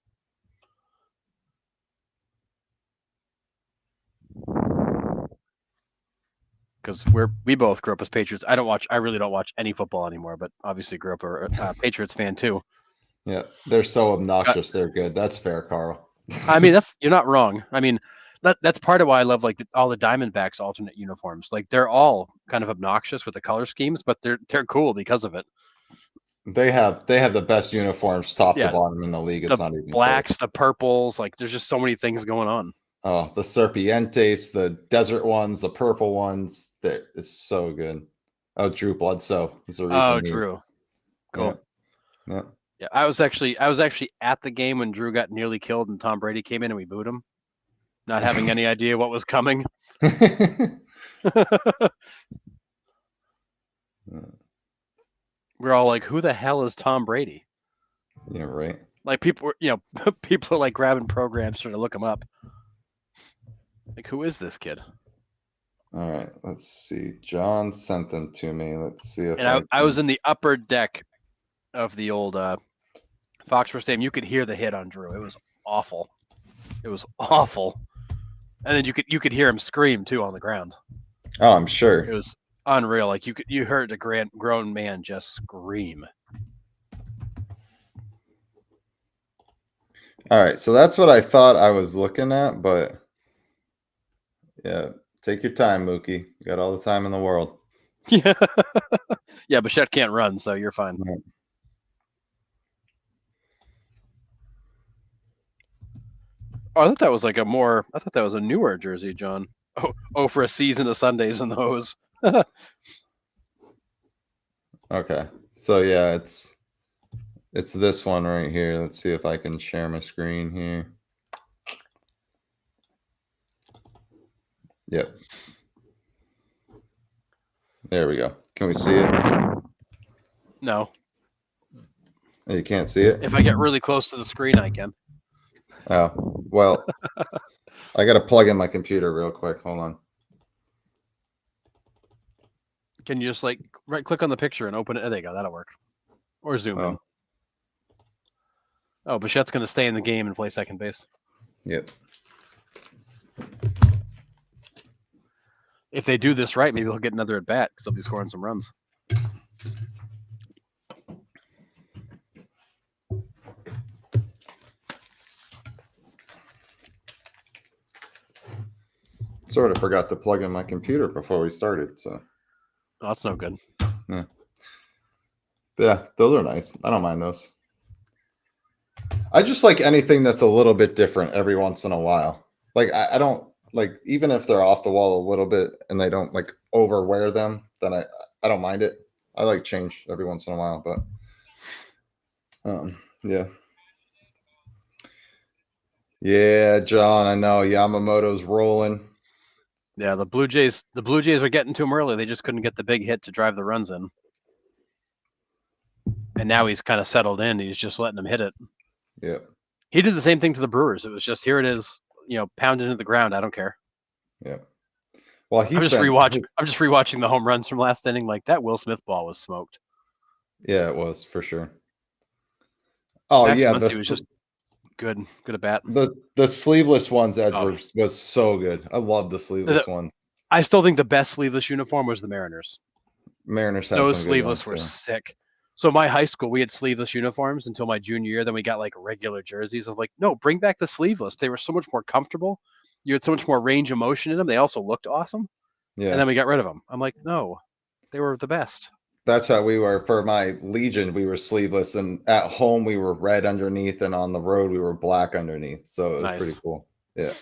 Because we both grew up as Patriots. I really don't watch any football anymore, but obviously grew up a Patriots fan too. Yeah, they're so obnoxious. They're good. That's fair, Carl. I mean, you're not wrong. I mean, that's part of why I love like all the Diamondbacks alternate uniforms. Like they're all kind of obnoxious with the color schemes, but they're cool because of it. They have the best uniforms top to bottom in the league. It's not even blacks, the purples. Like there's just so many things going on. Oh, the Serpientes, the desert ones, the purple ones. That is so good. Oh, Drew Bledsoe is the reason. Oh, Drew. Cool. Yeah. Yeah, I was actually at the game when Drew got nearly killed and Tom Brady came in and we booed him, not having any idea what was coming. We're all like, "Who the hell is Tom Brady?" Yeah, right. Like people, people are like grabbing programs trying to look him up. Like, who is this kid? All right, let's see. John sent them to me. Let's see if And I was in the upper deck of the old Foxborough Stadium. You could hear the hit on Drew. It was awful. It was awful. And then you could hear him scream too on the ground. Oh, I'm sure. It was unreal. Like you heard a grown man just scream. All right, so that's what I thought I was looking at, but yeah, take your time, Mookie. You got all the time in the world. Yeah, yeah. Bichette can't run, so you're fine. Right. Oh, I thought that was like I thought that was a newer jersey, John. Oh, for a season of Sundays in those. Okay, so yeah, it's this one right here. Let's see if I can share my screen here. Yep. There we go. Can we see it? No. You can't see it? If I get really close to the screen, I can. Oh, well, I got to plug in my computer real quick. Hold on. Can you just like right click on the picture and open it? There you go. That'll work. Or zoom in. Oh, Bichette's going to stay in the game and play second base. Yep. If they do this right, maybe he'll get another at bat because they'll be scoring some runs. Sort of forgot to plug in my computer before we started, so. Oh, that's no good. Yeah. Yeah, those are nice. I don't mind those. I just like anything that's a little bit different every once in a while. Like I don't like, even if they're off the wall a little bit and they don't like overwear them, then I don't mind it. I like change every once in a while, but yeah. Yeah, John, I know Yamamoto's rolling. Yeah, the Blue Jays are getting to him early. They just couldn't get the big hit to drive the runs in. And now he's kind of settled in. He's just letting them hit it. Yeah. He did the same thing to the Brewers. It was just, here it is, pounded into the ground. I don't care. Yeah. Well, I'm just rewatching the home runs from last inning. Like, that Will Smith ball was smoked. Yeah, it was for sure. Oh, Max yeah, Muncy was just good at bat. The sleeveless ones, Edwards, was so good. I love the sleeveless ones. I still think the best sleeveless uniform was the Mariners. Mariners had those some sleeveless good ones, were sick. So my high school, we had sleeveless uniforms until my junior year. Then we got like regular jerseys. I was like, no, bring back the sleeveless. They were so much more comfortable. You had so much more range of motion in them. They also looked awesome. Yeah. And then we got rid of them. I'm like, no, they were the best. That's how we were for my Legion. We were sleeveless, and at home we were red underneath, and on the road we were black underneath. So it was pretty cool. Yeah.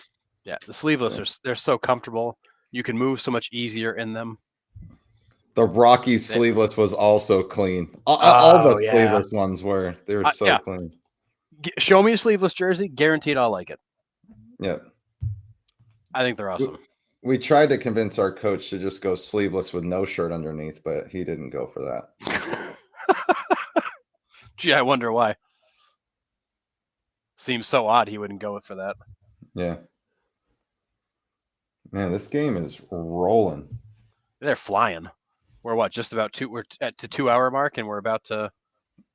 Yeah. The sleeveless they're so comfortable. You can move so much easier in them. The Rocky sleeveless was also clean. All the sleeveless ones were. They were so clean. Show me a sleeveless jersey. Guaranteed I'll like it. Yeah. I think they're awesome. We tried to convince our coach to just go sleeveless with no shirt underneath, but he didn't go for that. Gee, I wonder why. Seems so odd he wouldn't go for that. Yeah. Man, this game is rolling. They're flying. We're we're at the 2 hour mark, and we're about to.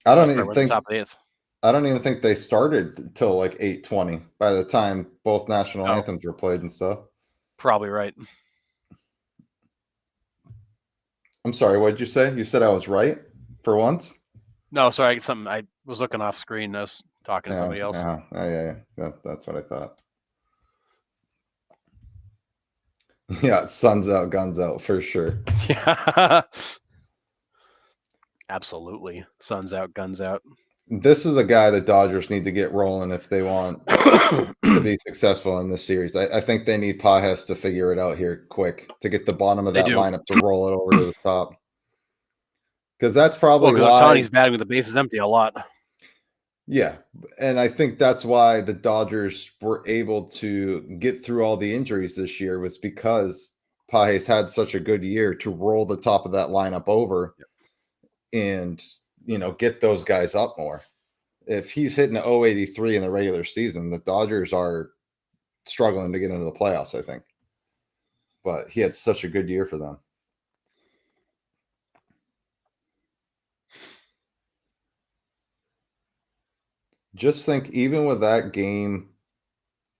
I don't even think top of the eighth. I don't even think they started till like 8:20 by the time both national anthems were played and stuff. Probably right. I'm sorry, what did you say? You said I was right for once? No, sorry, I was looking off screen. I was talking to somebody else. Yeah. That's what I thought. Yeah, sun's out, guns out for sure. Yeah. Absolutely. Sun's out, guns out. This is a guy the Dodgers need to get rolling if they want to be successful in this series. I think they need Pages to figure it out here quick to get the bottom of that lineup to roll it over to the top. Because that's probably why Ohtani's batting with the bases empty a lot. Yeah, and I think that's why the Dodgers were able to get through all the injuries this year, was because Pages had such a good year to roll the top of that lineup over and, get those guys up more. if he's hitting 083 in the regular season, the Dodgers are struggling to get into the playoffs, I think. But he had such a good year for them. Just think, even with that game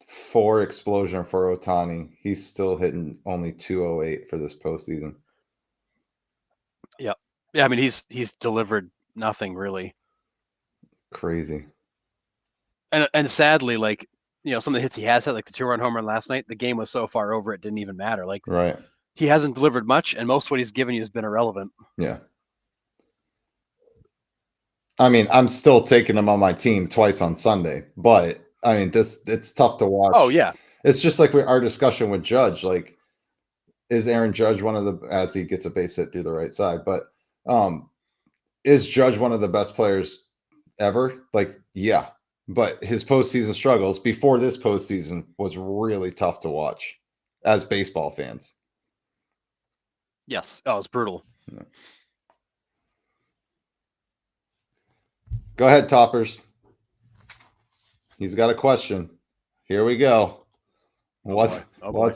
4 explosion for Ohtani, he's still hitting only 208 for this postseason. Yeah, I mean he's delivered nothing really. Crazy. And sadly, like, some of the hits he has had, like the 2-run home run last night, the game was so far over it didn't even matter. Like, right. He hasn't delivered much, and most of what he's given you has been irrelevant. Yeah. I mean, I'm still taking him on my team twice on Sunday, but I mean, it's tough to watch. Oh yeah. It's just like our discussion with Judge. Like, is Aaron Judge one of the, as he gets a base hit through the right side, but is Judge one of the best players ever? Like, yeah, but his postseason struggles before this postseason was really tough to watch as baseball fans. Yes. Oh, it's brutal. Yeah. Go ahead, Toppers. He's got a question. Here we go. What's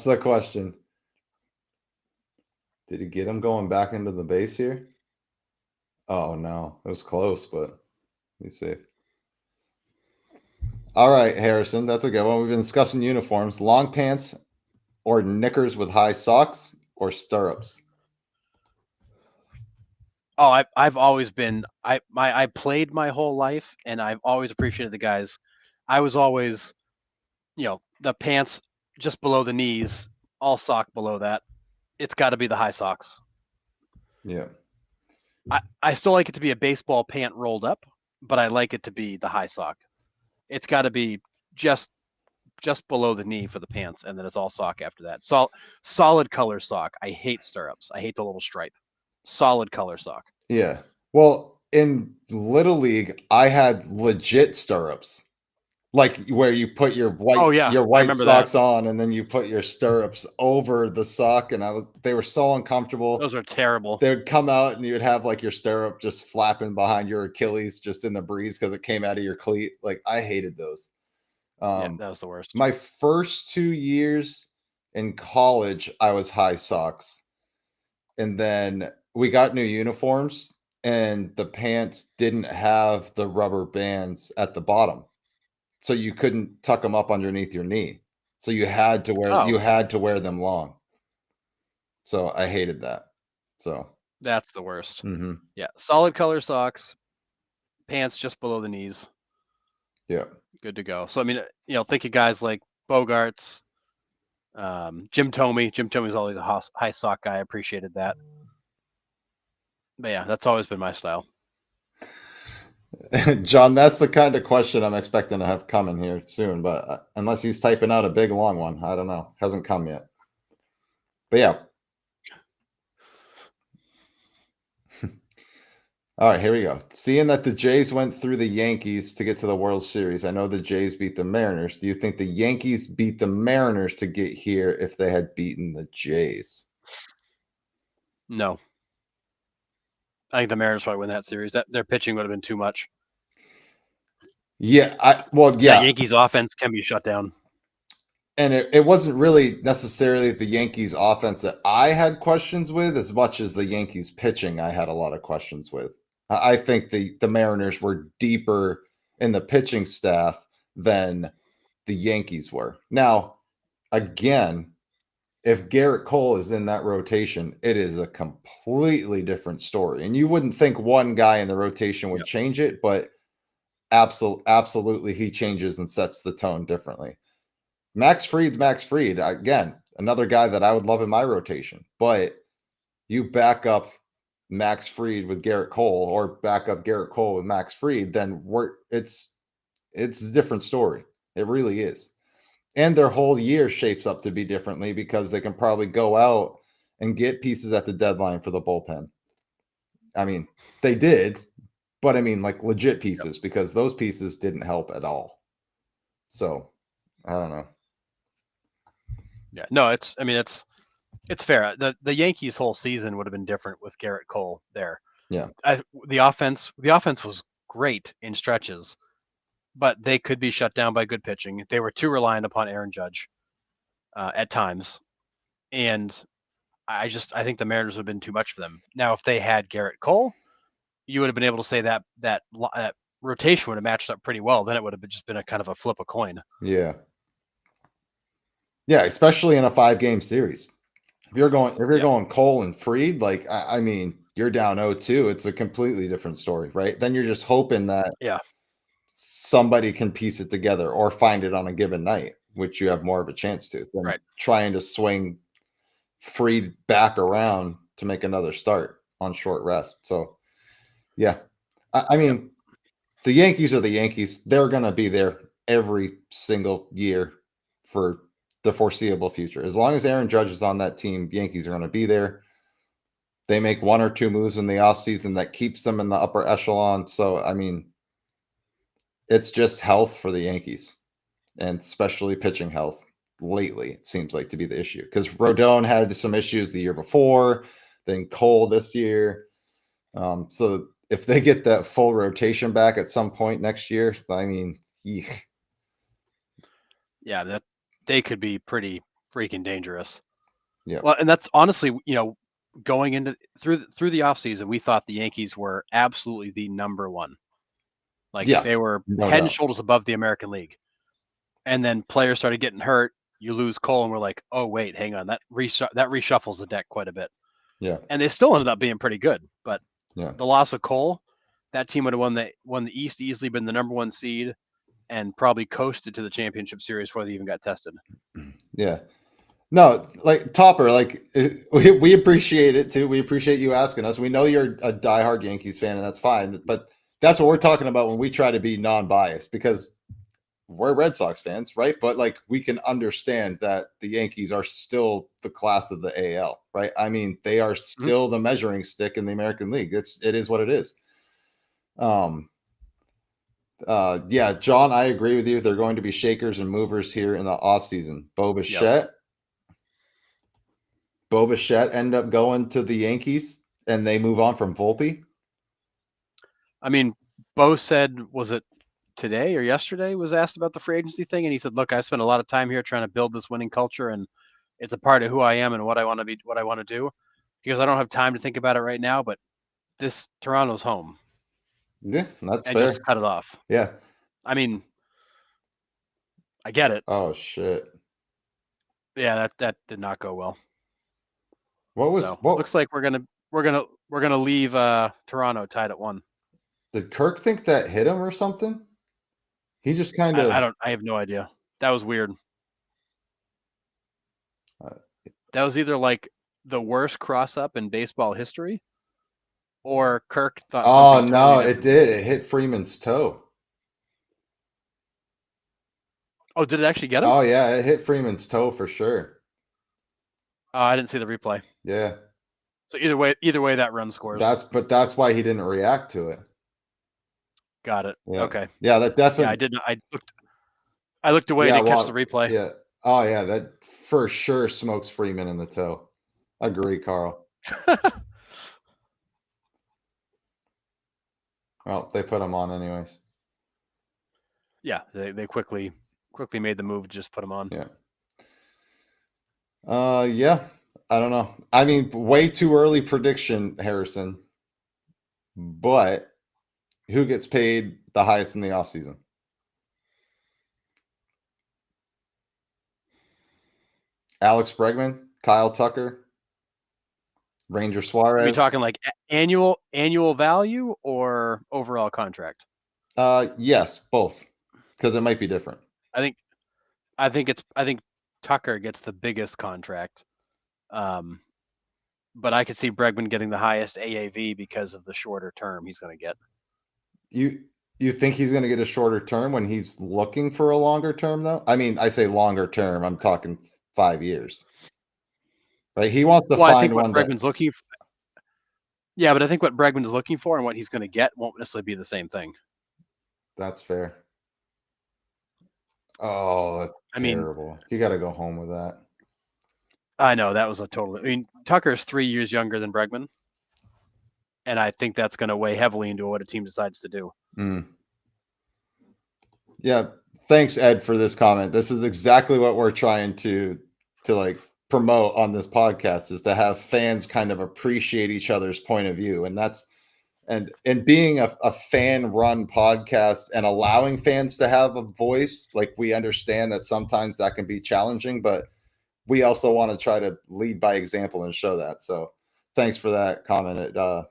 the question? Did he get him going back into the base here? Oh no, it was close, but let me see. All right, Harrison, that's a good one. We've been discussing uniforms: long pants or knickers with high socks, or stirrups. Oh, I've always been I played my whole life, and I've always appreciated the guys. I was always, the pants just below the knees, all sock below that. It's got to be the high socks. Yeah. I still like it to be a baseball pant rolled up, but I like it to be the high sock. It's got to be just below the knee for the pants, and then it's all sock after that. Solid color sock. I hate stirrups. I hate the little stripe. Solid color sock. Yeah. Well, in Little League, I had legit stirrups. Like where you put your white socks on, and then you put your stirrups over the sock, and they were so uncomfortable. Those are terrible. They would come out, and you would have like your stirrup just flapping behind your Achilles, just in the breeze because it came out of your cleat. Like, I hated those. Yeah, that was the worst. My first 2 years in college, I was high socks, and then we got new uniforms, and the pants didn't have the rubber bands at the bottom. So you couldn't tuck them up underneath your knee. So you had to wear them long. So I hated that. So that's the worst. Mm-hmm. Yeah, solid color socks, pants just below the knees. Yeah, good to go. So I mean, think of guys like Bogarts, Jim Thome. Jim Thome's always a high sock guy. I appreciated that. But yeah, that's always been my style. John, that's the kind of question I'm expecting to have coming here soon, but unless he's typing out a big long one, I don't know. Hasn't come yet. But yeah. All right, here we go. Seeing that the Jays went through the Yankees to get to the World Series, I know the Jays beat the Mariners. Do you think the Yankees beat the Mariners to get here if they had beaten the Jays? No. I think the Mariners probably win that series. Their pitching would have been too much. Yeah, yeah. Yankees offense can be shut down. And it wasn't really necessarily the Yankees offense that I had questions with as much as the Yankees pitching I had a lot of questions with. I think the Mariners were deeper in the pitching staff than the Yankees were. Now, again, if Garrett Cole is in that rotation, it is a completely different story. And you wouldn't think one guy in the rotation would change it, but absolutely he changes and sets the tone differently. Max Fried's Max Fried. Again, another guy that I would love in my rotation. But you back up Max Fried with Garrett Cole, or back up Garrett Cole with Max Fried, then it's a different story. It really is. And their whole year shapes up to be differently because they can probably go out and get pieces at the deadline for the bullpen. I mean, they did, but I mean, like legit pieces, because those pieces didn't help at all. So I don't know. Yeah, no, it's fair. The Yankees' whole season would have been different with Garrett Cole there. Yeah. The offense was great in stretches, but they could be shut down by good pitching. They were too reliant upon Aaron Judge at times, and I think the Mariners would have been too much for them. Now, if they had Garrett Cole, you would have been able to say that rotation would have matched up pretty well. Then it would have just been a kind of a flip a coin. Yeah. Yeah, especially in a 5-game series. If you're going Cole and Fried, like I mean, you're down 0-2. It's a completely different story, right? Then you're just hoping that somebody can piece it together or find it on a given night, which you have more of a chance to than trying to swing Fried back around to make another start on short rest. So, yeah, I mean, the Yankees are the Yankees. They're going to be there every single year for the foreseeable future. As long as Aaron Judge is on that team, Yankees are going to be there. They make 1 or 2 moves in the offseason that keeps them in the upper echelon. So, I mean, it's just health for the Yankees, and especially pitching health lately, it seems like to be the issue. Because Rodon had some issues the year before, then Cole this year. So if they get that full rotation back at some point next year, I mean, eek. Yeah, that they could be pretty freaking dangerous. Yeah. Well, and that's honestly, going into through the offseason, we thought the Yankees were absolutely the number one. Like they were head and shoulders above the American League. And then players started getting hurt. You lose Cole, and we're like, oh wait, hang on, that reshuffles the deck quite a bit. Yeah. And they still ended up being pretty good, but the loss of Cole, that team would have won the East, easily been the number 1 seed, and probably coasted to the championship series before they even got tested. Yeah. No, like Topper, like we appreciate it too. We appreciate you asking us. We know you're a diehard Yankees fan, and that's fine. But that's what we're talking about when we try to be non-biased, because we're Red Sox fans, right? But like we can understand that the Yankees are still the class of the AL, right? I mean, they are still the measuring stick in the American League. It is what it is. Yeah, John, I agree with you. They're going to be shakers and movers here in the offseason. Bo Bichette end up going to the Yankees and they move on from Volpe. I mean, Bo said, was it today or yesterday, was asked about the free agency thing, and he said, look, I spent a lot of time here trying to build this winning culture, and it's a part of who I am and what I want to do. Because I don't have time to think about it right now, but this Toronto's home. Yeah, that's and fair. Just cut it off. Yeah. I mean, I get it. Oh shit. Yeah, that did not go well. What looks like we're gonna leave Toronto tied at 1. Did Kirk think that hit him or something? He just kind of I have no idea. That was weird. That was either like the worst cross up in baseball history, or Kirk thought. Oh no, it did. It hit Freeman's toe. Oh, did it actually get him? Oh yeah, it hit Freeman's toe for sure. Oh, I didn't see the replay. Yeah. So either way, that run scores. That's why he didn't react to it. Got it. Yeah. Okay. Yeah, that definitely. Yeah, I didn't. I looked away to catch the replay. Yeah. Oh yeah, that for sure smokes Freeman in the toe. Agree, Carl. Well, they put him on anyways. Yeah, they quickly made the move, just put him on. Yeah. Yeah. I don't know. I mean, way too early prediction, Harrison. But who gets paid the highest in the offseason? Alex Bregman, Kyle Tucker, Ranger Suarez. Are we talking like annual value or overall contract? Yes, both, because it might be different. I think Tucker gets the biggest contract, but I could see Bregman getting the highest AAV because of the shorter term he's going to get. You think he's going to get a shorter term when he's looking for a longer term, though? I mean, I say longer term. I'm talking 5 years, right? He wants to find one. Bregman's looking for. Yeah, but I think what Bregman is looking for and what he's going to get won't necessarily be the same thing. That's fair. Oh, that's terrible. You got to go home with that. I know that was a total. I mean, Tucker's 3 years younger than Bregman, and I think that's going to weigh heavily into what a team decides to do. Yeah. Thanks, Ed, for this comment. This is exactly what we're trying to like promote on this podcast, is to have fans kind of appreciate each other's point of view. And that's and being a fan run podcast and allowing fans to have a voice, like, we understand that sometimes that can be challenging, but we also want to try to lead by example and show that. So thanks for that comment. It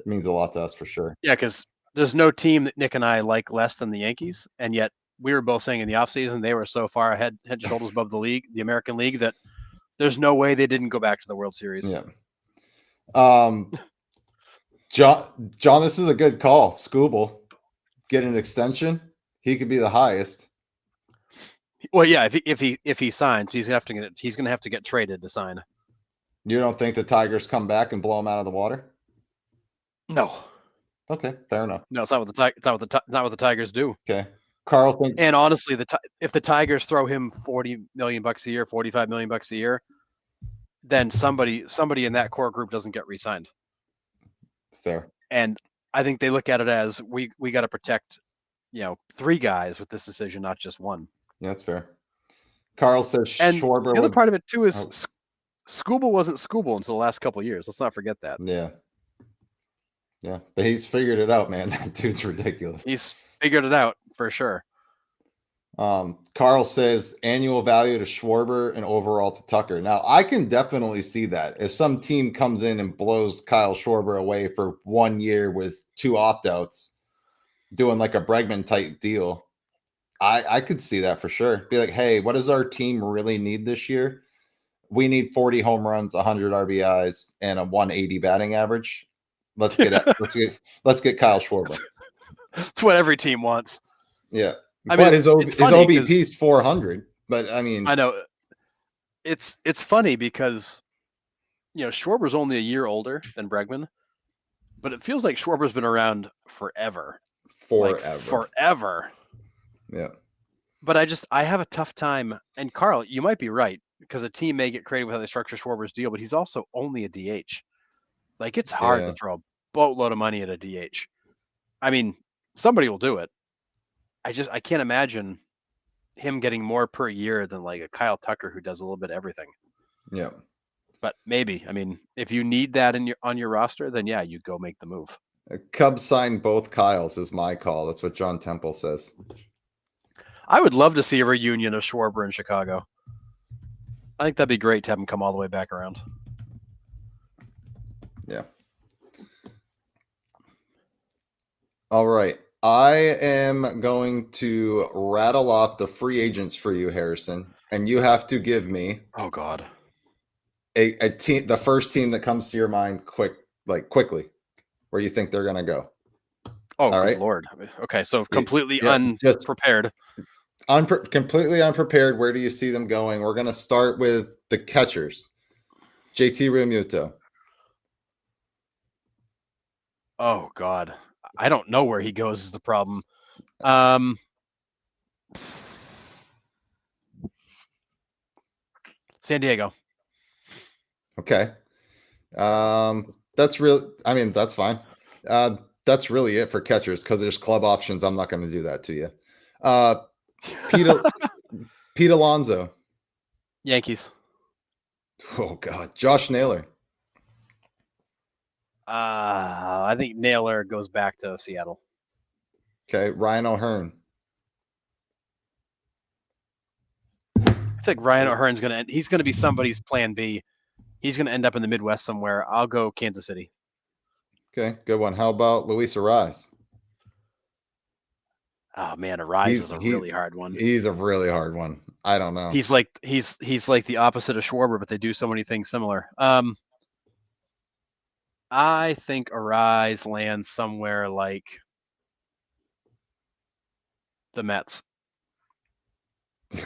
means a lot to us for sure. Yeah, because there's no team that Nick and I like less than the Yankees, and yet we were both saying in the offseason they were so far ahead, head and shoulders above the league, the American League, that there's no way they didn't go back to the World Series. Yeah. John, this is a good call. Skubal, get an extension. He could be the highest. Well, yeah, if he signs, he's gonna have to get traded to sign. You don't think the Tigers come back and blow him out of the water? No. Okay, fair enough. No, it's not what the Tigers do. Okay, Carl thinks. And honestly, if the Tigers throw him $40 million a year, $45 million a year, then somebody in that core group doesn't get re-signed. Fair. And I think they look at it as we got to protect, 3 guys with this decision, not just one. Yeah, that's fair. Carl says And Schwarber. the other part of it too is Skubal wasn't Skubal until the last couple of years. Let's not forget that. Yeah. Yeah, but he's figured it out, man. That dude's ridiculous. He's figured it out for sure. Carl says annual value to Schwarber and overall to Tucker. Now, I can definitely see that. If some team comes in and blows Kyle Schwarber away for 1 year with 2 opt-outs, doing like a Bregman type deal, I could see that for sure. Be like, hey, what does our team really need this year? We need 40 home runs, 100 RBIs, and a 180 batting average. Let's get Kyle Schwarber. That's what every team wants. Yeah. But his OBP is 400. But I mean, I know it's funny because Schwarber's only a year older than Bregman, but it feels like Schwarber's been around forever. Forever. Yeah. But I have a tough time. And Carl, you might be right, because a team may get creative with how they structure Schwarber's deal, but he's also only a DH. Like, it's hard to throw a boatload of money at a DH. I mean, somebody will do it. I can't imagine him getting more per year than like a Kyle Tucker who does a little bit of everything. Yeah. But maybe, I mean, if you need that on your roster, then yeah, you go make the move. Cubs signed both Kyles is my call. That's what John Temple says. I would love to see a reunion of Schwarber in Chicago. I think that'd be great to have him come all the way back around. Yeah. All right. I am going to rattle off the free agents for you, Harrison, and you have to give me, oh God, a team, the first team that comes to your mind quickly, where you think they're going to go. Oh, all right. Lord. Okay, so completely unprepared. Completely unprepared. Where do you see them going? We're going to start with the catchers. JT Realmuto. Oh God. I don't know where he goes is the problem. San Diego. Okay. That's real. I mean, that's fine. That's really it for catchers, because there's club options. I'm not going to do that to you. Pete Alonso. Yankees. Oh God. Josh Naylor. I think Naylor goes back to Seattle. Okay, Ryan O'Hearn. I think Ryan O'Hearn's he's gonna be somebody's plan B. He's gonna end up in the Midwest somewhere. I'll go Kansas City. Okay, good one. How about Luis Arraez? Oh man, Arraez is a really hard one. He's a really hard one. I don't know. He's like the opposite of Schwarber, but they do so many things similar. I think Arraez lands somewhere like the Mets.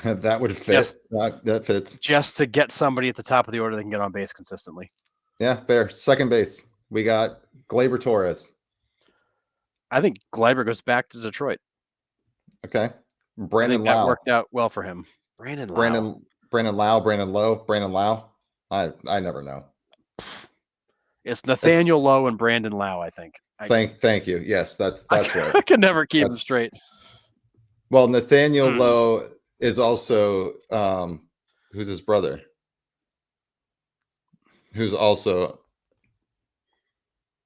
That would fit. That fits. Just to get somebody at the top of the order that can get on base consistently. Yeah, fair. Second base. We got Gleyber Torres. I think Gleyber goes back to Detroit. Okay. Brandon Lau. That worked out well for him. Brandon Lau. Brandon Lau. I never know. It's Nathaniel Lowe and Brandon Lau, I think. Thank you. Yes, that's right. I can never keep them straight. Well, Nathaniel Hmm. Lowe is also who's his brother? Who's also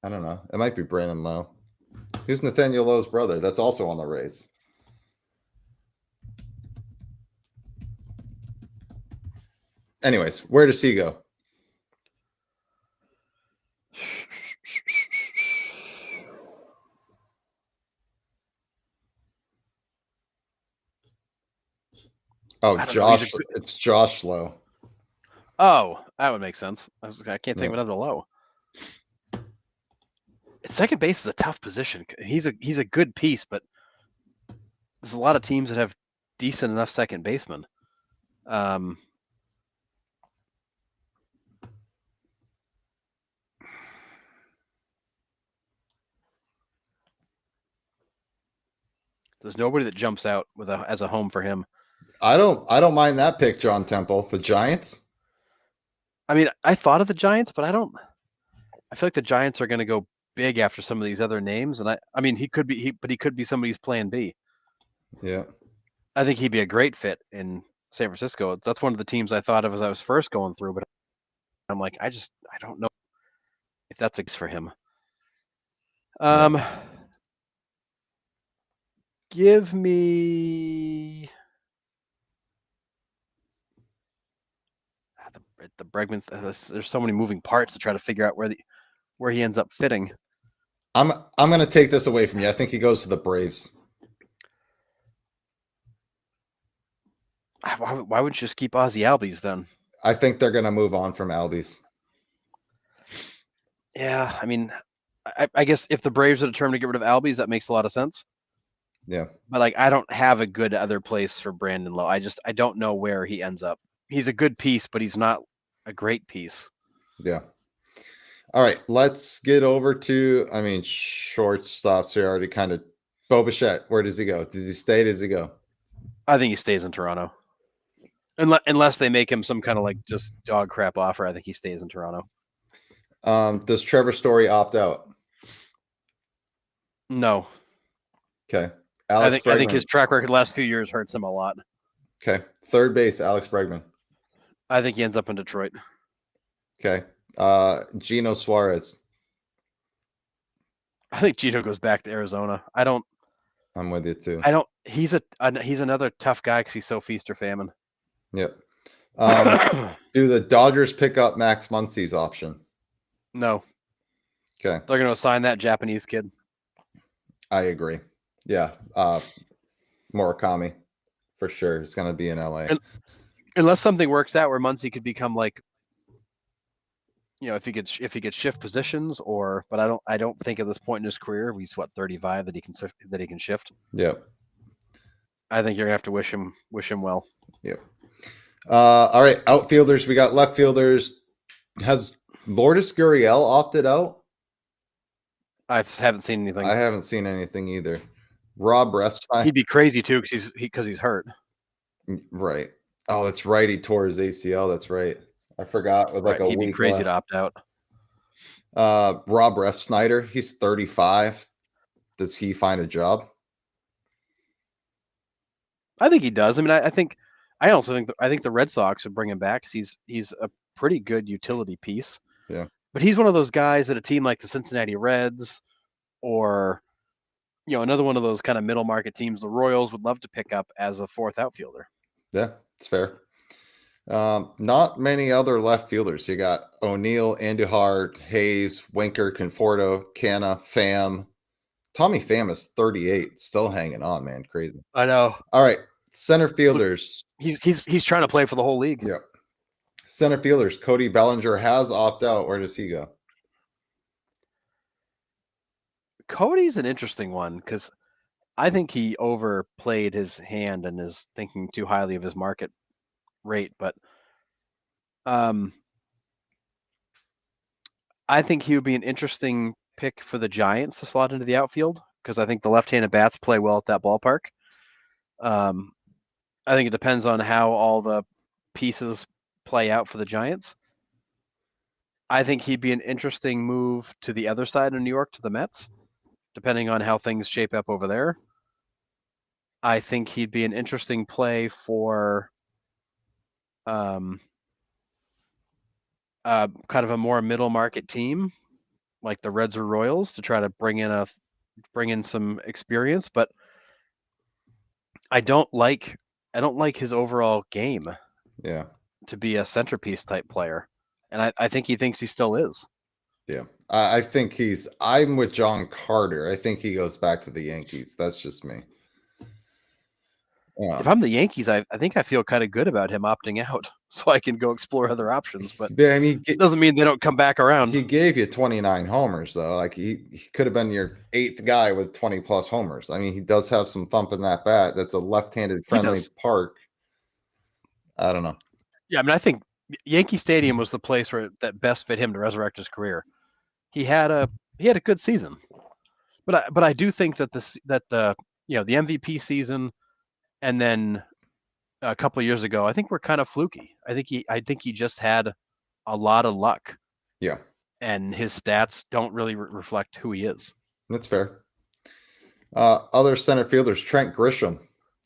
I don't know. It might be Brandon Lowe. Who's Nathaniel Lowe's brother? That's also on the Rays. Anyways, where does he go? Oh, I don't know. He's a Josh. good. It's Josh Lowe. Oh, that would make sense. I can't think Yeah. of another Low. Second base is a tough position. He's a good piece, but there's a lot of teams that have decent enough second basemen. There's nobody that jumps out with as a home for him. I don't mind that pick, John Temple. The Giants. I mean, I thought of the Giants, but I don't. I feel like the Giants are going to go big after some of these other names, and I mean, he could be, but he could be somebody's plan B. Yeah. I think he'd be a great fit in San Francisco. That's one of the teams I thought of as I was first going through, but I'm like, I don't know if that's a for him. Yeah. Give me the Bregman. There's so many moving parts to try to figure out where he ends up fitting. I'm going to take this away from you. I think he goes to the Braves. Why would you just keep Ozzy Albies then? I think they're going to move on from Albies. Yeah, I mean, I guess if the Braves are determined to get rid of Albies, that makes a lot of sense. Yeah. But like, I don't have a good other place for Brandon Lowe. I don't know where he ends up. He's a good piece, but he's not a great piece. Yeah. All right, let's get over to. I mean, shortstops. We already kind of. Bo Bichette, where does he go? Does he stay? Does he go? I think he stays in Toronto. Unless they make him some kind of like just dog crap offer, I think he stays in Toronto. Does Trevor Story opt out? No. Okay. I think his track record the last few years hurts him a lot. Okay. Third base, Alex Bregman. I think he ends up in Detroit. Okay. Gino Suarez. I think Gino goes back to Arizona. I'm with you too. He's another tough guy because he's so feast or famine. Yep. Do the Dodgers pick up Max Muncy's option? No. Okay. They're going to assign that Japanese kid. I agree. Yeah. Murakami, for sure. It's going to be in LA. Unless something works out where Muncy could become like, if he could shift positions, but I don't think at this point in his career he's 35 that he can shift. Yep. I think you're gonna have to wish him well. Yep. All right, outfielders. We got left fielders. Has Lourdes Gurriel opted out? I haven't seen anything. I haven't seen anything either. Rob Refsnyder. He'd be crazy too because he's hurt. Right. Oh, that's right. He tore his ACL. That's right. I forgot. With like a he'd week be crazy left. to opt out. Rob Refsnyder. He's 35. Does he find a job? I think he does. I mean, I also think the Red Sox would bring him back because he's a pretty good utility piece. Yeah. But he's one of those guys that a team like the Cincinnati Reds or another one of those kind of middle market teams, the Royals, would love to pick up as a fourth outfielder. Yeah, it's fair. Not many other left fielders. You got O'Neill, Andujar, Hayes, Winker, Conforto, Canna, Pham. Tommy Pham is 38, still hanging on, man. Crazy. I know. All right, center fielders. He's trying to play for the whole league. Yep. Center fielders. Cody Bellinger has opted out. Where does he go? Cody's an interesting one because I think he overplayed his hand and is thinking too highly of his market rate. But I think he would be an interesting pick for the Giants to slot into the outfield because I think the left-handed bats play well at that ballpark. I think it depends on how all the pieces play out for the Giants. I think he'd be an interesting move to the other side of New York to the Mets, depending on how things shape up over there. I think he'd be an interesting play for kind of a more middle market team like the Reds or Royals to try to bring in some experience, but I don't like his overall game Yeah. to be a centerpiece type player. And I think he thinks he still is. Yeah. I think I'm with John Carter. I think he goes back to the Yankees. That's just me. If Um, I'm the Yankees, I think I feel kind of good about him opting out so I can go explore other options, but yeah, I mean, doesn't mean they don't come back around. he gave you 29 homers though. Like he could have been your eighth guy with 20 plus homers. I mean, he does have some thump in that bat. That's a left-handed He friendly does. park. I don't know. Yeah, I mean, I think Yankee Stadium was the place where that best fit him to resurrect his career. He had a good season, but I do think that the the MVP season and then a couple of years ago, I think we're kind of fluky. I think he just had a lot of luck, Yeah, and his stats don't really reflect who he is. that's fair. Other center fielders, Trent Grisham.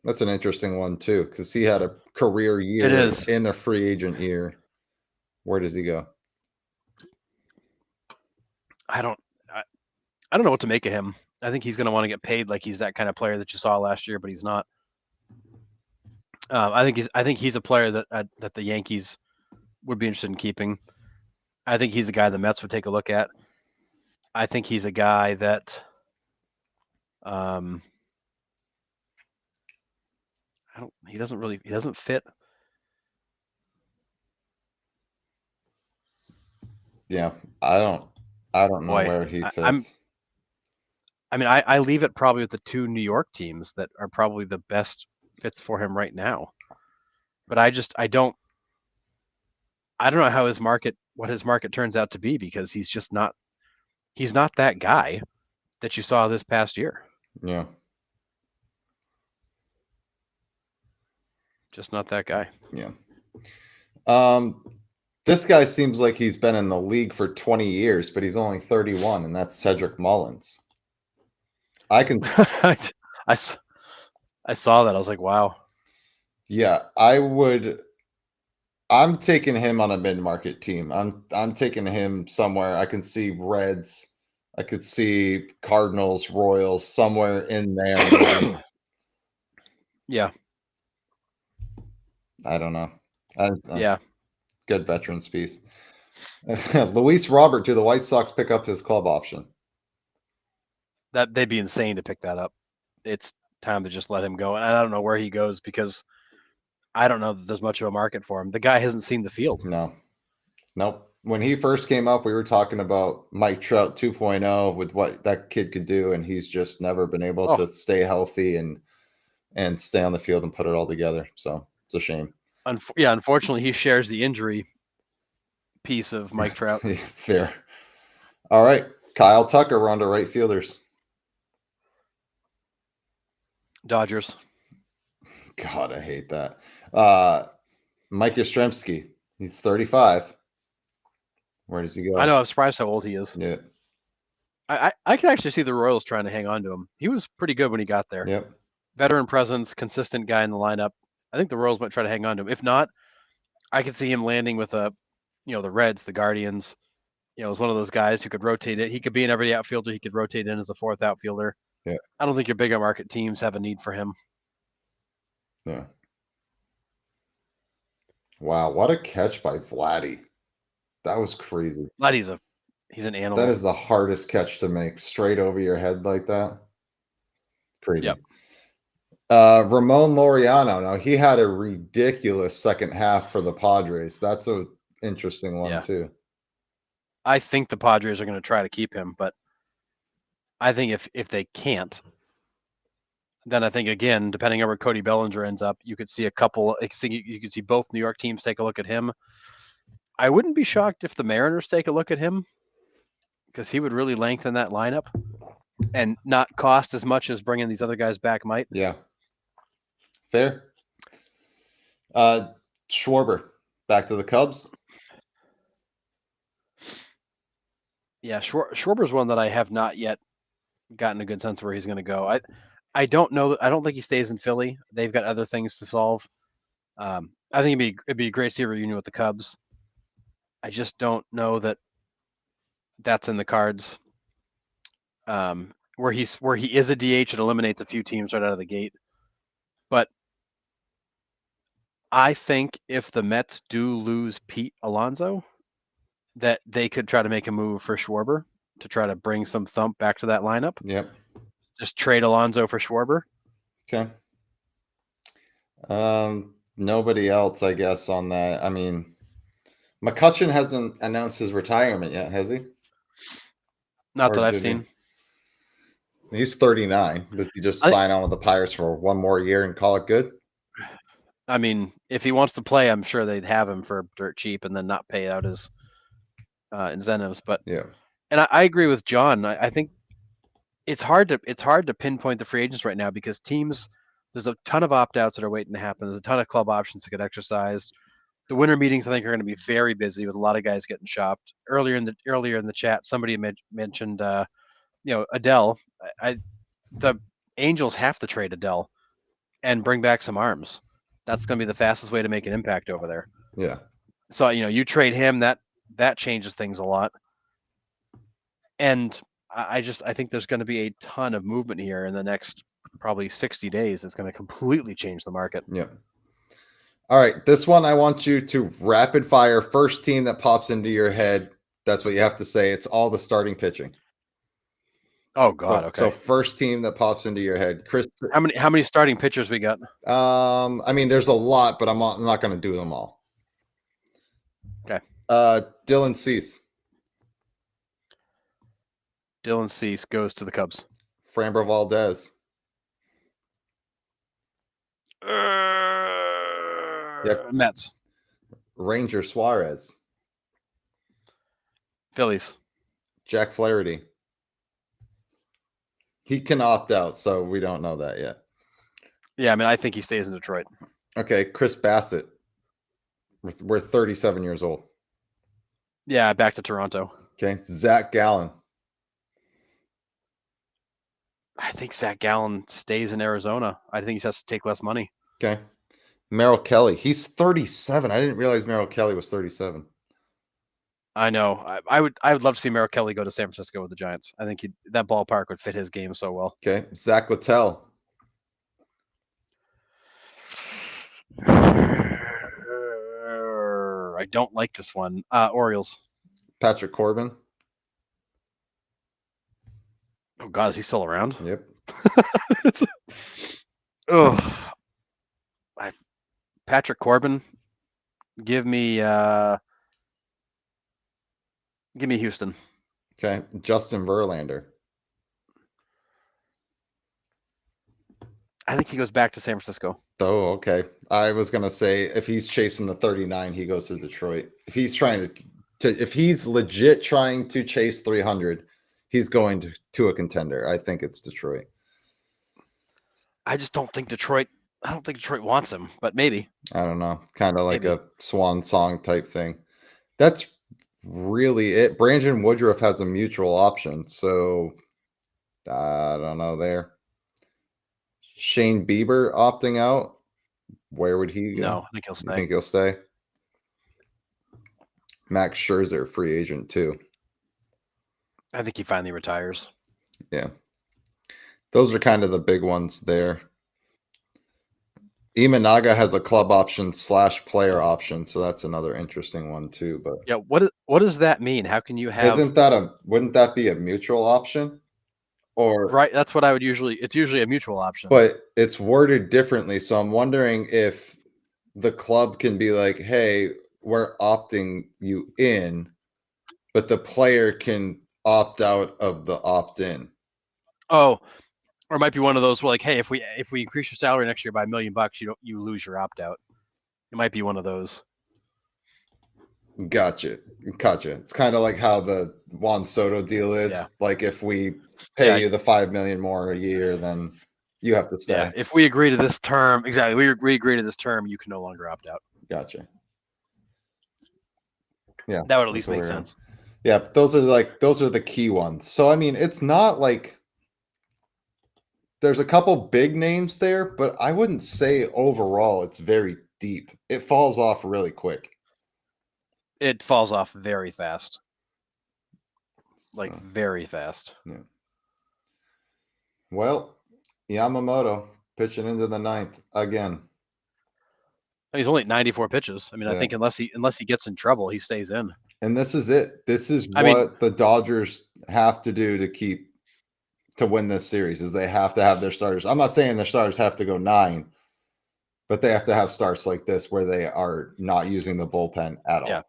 That's an interesting one too, because he had a career It year is. in a free agent year. Where does he go? I don't. I don't know what to make of him. I think he's going to want to get paid like he's that kind of player that you saw last year, but he's not. I think he's a player that the Yankees would be interested in keeping. I think he's a guy the Mets would take a look at. I think he's a guy that he doesn't fit. Yeah, I don't know Boy, where he I'm fits. I mean, I leave it probably with the two New York teams that are probably the best fits for him right now. But I don't know how what his market turns out to be because he's not that guy that you saw this past year. Yeah, Just not that guy. yeah. Um, this guy seems like he's been in the league for 20 years, but he's only 31, and that's Cedric Mullins. I can, I, I saw that. I was like, wow. yeah, I would. I'm taking him on a mid-market team. I'm taking him somewhere. I can see Reds. I could see Cardinals, Royals, somewhere in there. Maybe. Yeah. I don't know. Yeah. Good veterans piece. Luis Robert, do the White Sox pick up his club option? That they'd be insane to pick that up. It's time to just let him go. And I don't know where he goes because I don't know that there's much of a market for him. The guy hasn't seen the field. No. Nope. When he first came up, we were talking about Mike Trout 2.0 with what that kid could do, and he's just never been able Oh, to stay healthy and stay on the field and put it all together. So it's a shame. yeah. Unfortunately, he shares the injury piece of Mike Trout. Fair. All right. Kyle Tucker, we're on to right fielders. Dodgers. God, I hate that. Mike Yastrzemski, he's 35. Where does he go? I know. I'm surprised how old he is. Yeah. I can actually see the Royals trying to hang on to him. He was pretty good when he got there. Yep. Veteran presence, consistent guy in the lineup. I think the Royals might try to hang on to him. If not, I could see him landing with the Reds, the Guardians. As one of those guys who could rotate it. He could be an everyday outfielder. He could rotate in as a fourth outfielder. Yeah. I don't think your bigger market teams have a need for him. Yeah. Wow, what a catch by Vladdy. That was crazy. Vladdy's he's an animal. That is the hardest catch to make, straight over your head like that. Crazy. Yep. Ramon Laureano. Now he had a ridiculous second half for the Padres. That's a interesting one too. I think the Padres are going to try to keep him, but I think if they can't, then I think again, depending on where Cody Bellinger ends up, you could see a couple. You could see both New York teams take a look at him. I wouldn't be shocked if the Mariners take a look at him because he would really lengthen that lineup and not cost as much as bringing these other guys back might. Yeah. Fair. Schwarber, back to the Cubs. Yeah, Schwarber's one that I have not yet gotten a good sense of where he's going to go. I don't know. I don't think he stays in Philly. They've got other things to solve. I think it'd be great to see a reunion with the Cubs. I just don't know that that's in the cards. Where he is a DH, it eliminates a few teams right out of the gate. But I think if the Mets do lose Pete Alonso, that they could try to make a move for Schwarber to try to bring some thump back to that lineup. Yep. Just trade Alonso for Schwarber. Okay. Nobody else, I guess, on that. I mean, McCutchen hasn't announced his retirement yet, has he? Not Or that I've did he? seen. He's 39. Does he just sign on with the Pirates for one more year and call it good? I mean, if he wants to play, I'm sure they'd have him for dirt cheap and then not pay out his incentives. But Yeah. And I agree with John. I think it's hard to pinpoint the free agents right now because teams, there's a ton of opt outs that are waiting to happen. There's a ton of club options to get exercised. The winter meetings, I think, are going to be very busy with a lot of guys getting shopped. Earlier in the chat, somebody mentioned, Adele. The Angels have to trade Adele and bring back some arms. That's going to be the fastest way to make an impact over there. Yeah. So you trade him, that changes things a lot. And I think there's going to be a ton of movement here in the next probably 60 days. It's going to completely change the market. Yeah. All right. This one, I want you to rapid fire first team that pops into your head. That's what you have to say. It's all the starting pitching. Oh God. Okay. So first team that pops into your head, Chris. How many starting pitchers we got? I mean, there's a lot, but I'm not going to do them all. Okay. Dylan Cease. Dylan Cease goes to the Cubs. Framber Valdez. Yep. Mets. Ranger Suarez. Phillies. Jack Flaherty. He can opt out, so we don't know that yet. Yeah, I mean, I think he stays in Detroit. Okay, Chris Bassett. We're 37 years old. Yeah, back to Toronto. Okay, Zach Gallen. I think Zach Gallen stays in Arizona. I think he has to take less money. Okay. Merrill Kelly. He's 37. I didn't realize Merrill Kelly was 37. I know. I would love to see Merrill Kelly go to San Francisco with the Giants. I think that ballpark would fit his game so well. Okay. Zach Littell. I don't like this one. Orioles. Patrick Corbin. Oh God, is he still around? Yep. Patrick Corbin. Give me Houston. Okay. Justin Verlander. I think he goes back to San Francisco. Oh, okay. I was gonna say if he's chasing the 39, he goes to Detroit. If he's trying if he's legit trying to chase 300, he's going to a contender. I think it's Detroit. I just don't think Detroit. I don't think Detroit wants him, but maybe. I don't know. Kind of like a swan song type thing. That's really it. Brandon Woodruff has a mutual option, so I don't know there. Shane Bieber opting out. Where would he go? No, I think he'll stay. You think he'll stay? Max Scherzer, free agent too. I think he finally retires. Yeah. Those are kind of the big ones there. Imanaga has a club option / player option, so that's another interesting one too. But yeah, what does that mean? How can you have? Wouldn't that be a mutual option? Or right, that's what I would usually. It's usually a mutual option, but it's worded differently. So I'm wondering if the club can be like, "Hey, we're opting you in," but the player can opt out of the opt-in. Oh, or it might be one of those where, like, hey, if we increase your salary next year by $1 million, you lose your opt out. It might be one of those. Gotcha. It's kind of like how the Juan Soto deal is. Yeah. Like if we pay you the $5 million more a year, then you have to stay. Yeah. If we agree to this term, exactly. We agree to this term, you can no longer opt out. Gotcha. Yeah. That would at least make sense. Yeah, those are the key ones. So I mean, it's not like there's a couple big names there, but I wouldn't say overall it's very deep. It falls off really quick. It falls off very fast. Like, So, very fast. yeah. Well, Yamamoto pitching into the ninth again. He's only 94 pitches. I mean, I Yeah. think unless he gets in trouble, he stays in. And this is it. This is I mean- what the Dodgers have to do to win this series is they have to have their starters. I'm not saying their starters have to go 9, but they have to have starts like this where they are not using the bullpen at all. Yeah.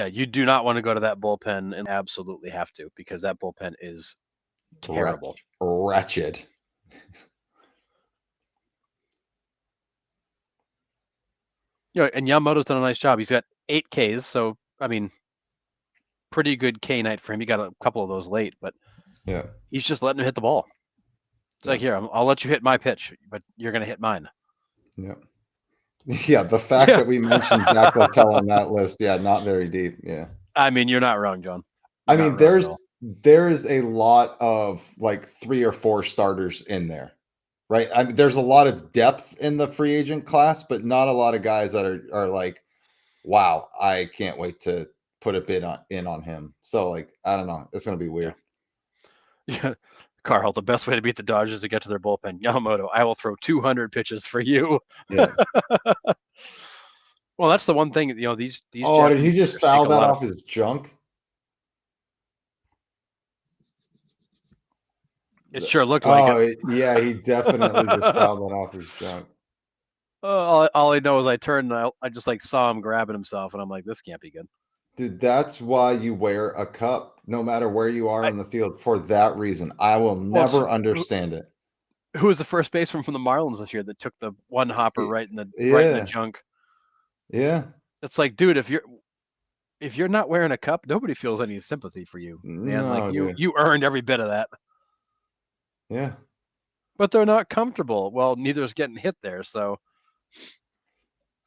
You do not want to go to that bullpen and absolutely have to, because that bullpen is terrible. Wretched. And Yamamoto's done a nice job. He's got 8 Ks, so I mean, pretty good K night for him. He got a couple of those late, but yeah, he's just letting him hit the ball. It's like, here, I'll let you hit my pitch, but you're going to hit mine. Yeah. Yeah, the fact that we mentioned Zach Littell on that list, not very deep. Yeah. I mean, you're not wrong, John. I mean, there is a lot of like 3 or 4 starters in there, right? I mean, there's a lot of depth in the free agent class, but not a lot of guys that are like, wow, I can't wait to put a bid in on him. So like, I don't know, it's gonna be weird. Yeah. Carl, the best way to beat the Dodgers is to get to their bullpen. Yamamoto, I will throw 200 pitches for you. Yeah. Well, that's the one thing, these. Oh, did he just foul that off his junk? It sure looked like it. Yeah, he definitely just fouled that off his junk. All I know is I turned and I just like saw him grabbing himself, and I'm like, this can't be good. Dude, that's why you wear a cup, no matter where you are on the field, for that reason. I will never understand it. Who was the first baseman from the Marlins this year that took the one hopper right in the junk? Yeah. It's like, dude, if you're not wearing a cup, nobody feels any sympathy for you, man. No, like you earned every bit of that. Yeah. But they're not comfortable. Well, neither's getting hit there, so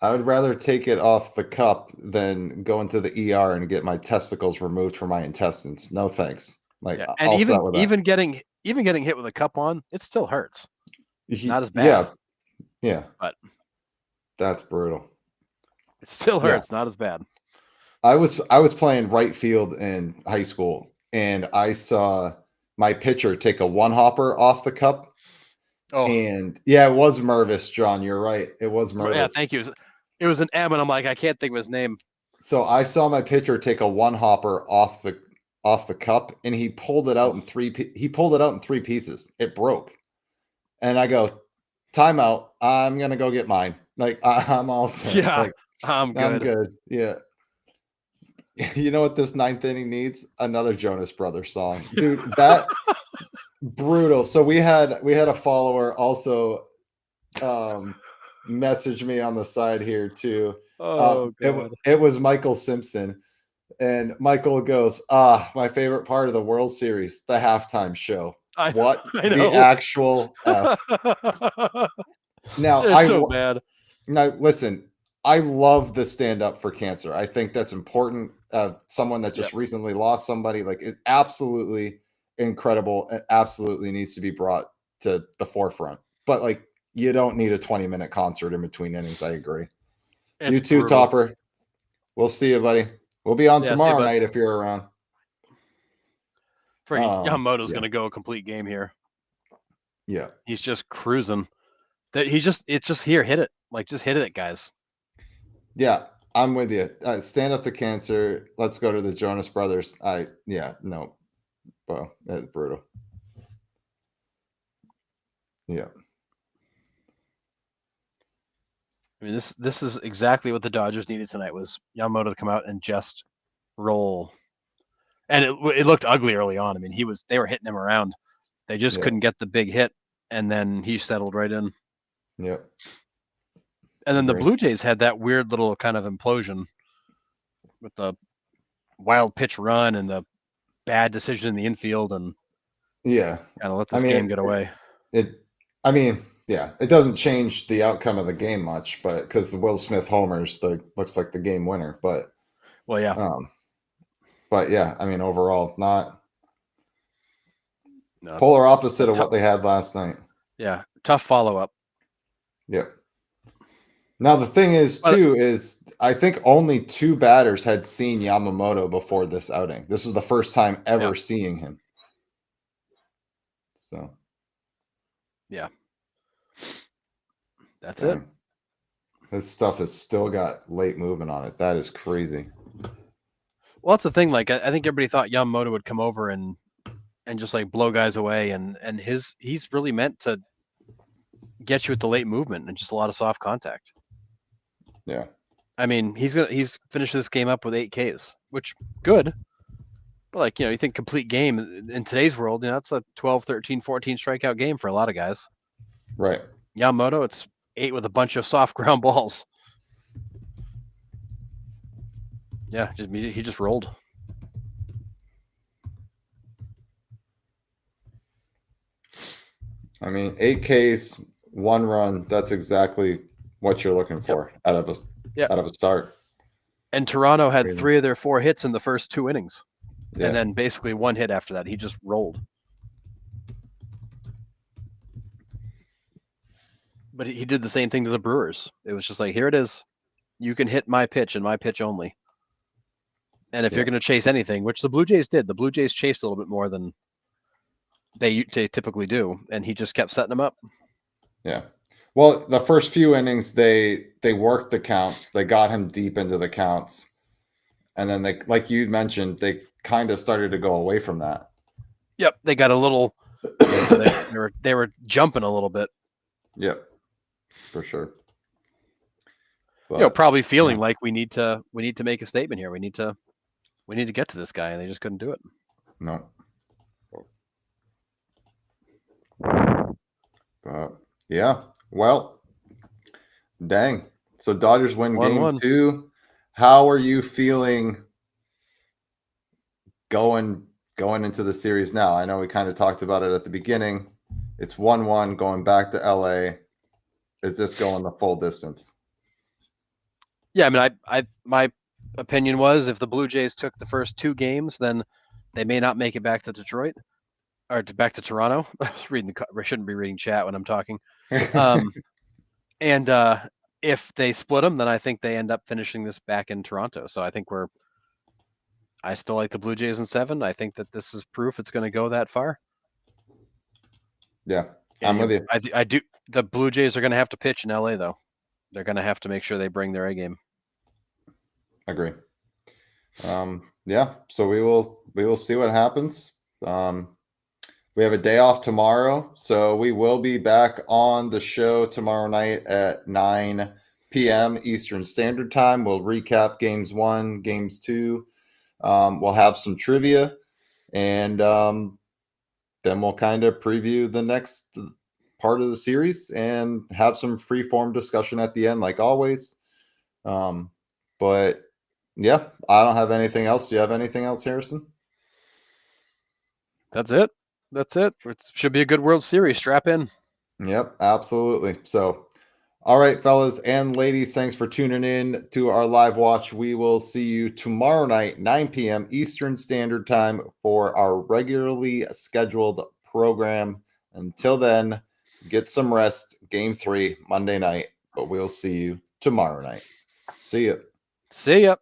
I would rather take it off the cup than go into the ER and get my testicles removed from my intestines. No thanks. Like, yeah. And even getting hit with a cup on, it still hurts. Not as bad. Yeah. But that's brutal. It still hurts, not as bad. I was playing right field in high school, and I saw my pitcher take a one hopper off the cup. Oh, and it was Mervis, John. You're right. It was Mervis. Yeah, thank you. It was an M, and I'm like, I can't think of his name. So I saw my pitcher take a one hopper off the cup, and he pulled it out in 3 pieces. It broke, and I go, timeout. I'm gonna go get mine. Like, I'm all set. Yeah, like, I'm good. I'm good. Yeah. You know what this 9th inning needs? Another Jonas Brothers song, dude. That brutal. So we had a follower also message me on the side here too. Oh, God. It was Michael Simpson, and Michael goes, my favorite part of the World Series, the halftime show. I know. The actual F. Now, it's so bad. Now, listen, I love the stand up for cancer. I think that's important. Someone that just recently lost somebody, like, it absolutely incredible. It absolutely needs to be brought to the forefront. But like, you don't need a 20-minute concert in between innings. I agree. It's you too, brutal. Topper. We'll see you, buddy. We'll be on tomorrow night if you're around. Yamamoto's going to go a complete game here. Yeah. He's just cruising. It's just here. Hit it. Like, just hit it, guys. Yeah, I'm with you. Stand up to cancer. Let's go to the Jonas Brothers. No. Well, that's brutal. Yeah. I mean, this is exactly what the Dodgers needed tonight, was Yamamoto to come out and just roll. And it looked ugly early on. I mean, they were hitting him around. They just couldn't get the big hit, and then he settled right in. Yep. And then the Blue Jays had that weird little kind of implosion with the wild pitch run and the bad decision in the infield, and kind of let this game get away. It doesn't change the outcome of the game much, but because the Will Smith homers looks like the game winner. But I mean, overall, No, Polar opposite of what they had last night. yeah, tough follow up. Yep. Now the thing is too is I think only 2 batters had seen Yamamoto before this outing. This was the first time ever seeing him. So yeah, that's dang. it. This stuff has still got late movement on it. That is crazy. Well, that's the thing. Like, I think everybody thought Yamamoto would come over and just like blow guys away, and he's really meant to get you with the late movement and just a lot of soft contact. Yeah. I mean, he's finished this game up with 8 Ks, which good. But like, you think complete game in today's world, that's a 12, 13, 14 strikeout game for a lot of guys. Right. Yamamoto, it's 8 with a bunch of soft ground balls. Yeah, he just rolled. I mean, 8 Ks, 1 run, that's exactly what you're looking for out of a start. And Toronto had 3 of their 4 hits in the first 2 innings. Yeah. And then basically 1 hit after that. He just rolled. But he did the same thing to the Brewers. It was just like, here it is. You can hit my pitch and my pitch only. And if you're going to chase anything, which the Blue Jays did, the Blue Jays chased a little bit more than they typically do, and he just kept setting them up. Yeah. Well, the first few innings, they worked the counts. They got him deep into the counts. And then they, like you mentioned, they kind of started to go away from that. Yep. They got a little, they were jumping a little bit. Yep. For sure. But, probably feeling like we need to make a statement here. We need to get to this guy, and they just couldn't do it. No. But yeah, well, dang. So Dodgers win 1-1. game 2. How are you feeling going into the series now? I know we kind of talked about it at the beginning. It's 1-1 going back to LA. Is this going the full distance? Yeah, I mean, my opinion was if the Blue Jays took the first 2 games, then they may not make it back to Detroit or back to Toronto. I was reading I shouldn't be reading chat when I'm talking. And if they split them, then I think they end up finishing this back in Toronto. So I think I still like the Blue Jays in 7. I think that this is proof it's going to go that far. Yeah, I'm with you. I do. The Blue Jays are going to have to pitch in LA, though. They're going to have to make sure they bring their A game. Agree. Yeah, so we will see what happens. We have a day off tomorrow, so we will be back on the show tomorrow night at 9 p.m. Eastern Standard Time. We'll recap games 1, games 2. We'll have some trivia, and then we'll kind of preview the next part of the series and have some free-form discussion at the end, like always. But yeah, I don't have anything else. Do you have anything else, Harrison? That's it. It should be a good World Series. Strap in. Yep, absolutely. So, all right, fellas and ladies, thanks for tuning in to our live watch. We will see you tomorrow night, 9 p.m. Eastern Standard Time for our regularly scheduled program. Until then, get some rest. Game 3, Monday night, but we'll see you tomorrow night. See ya. See ya.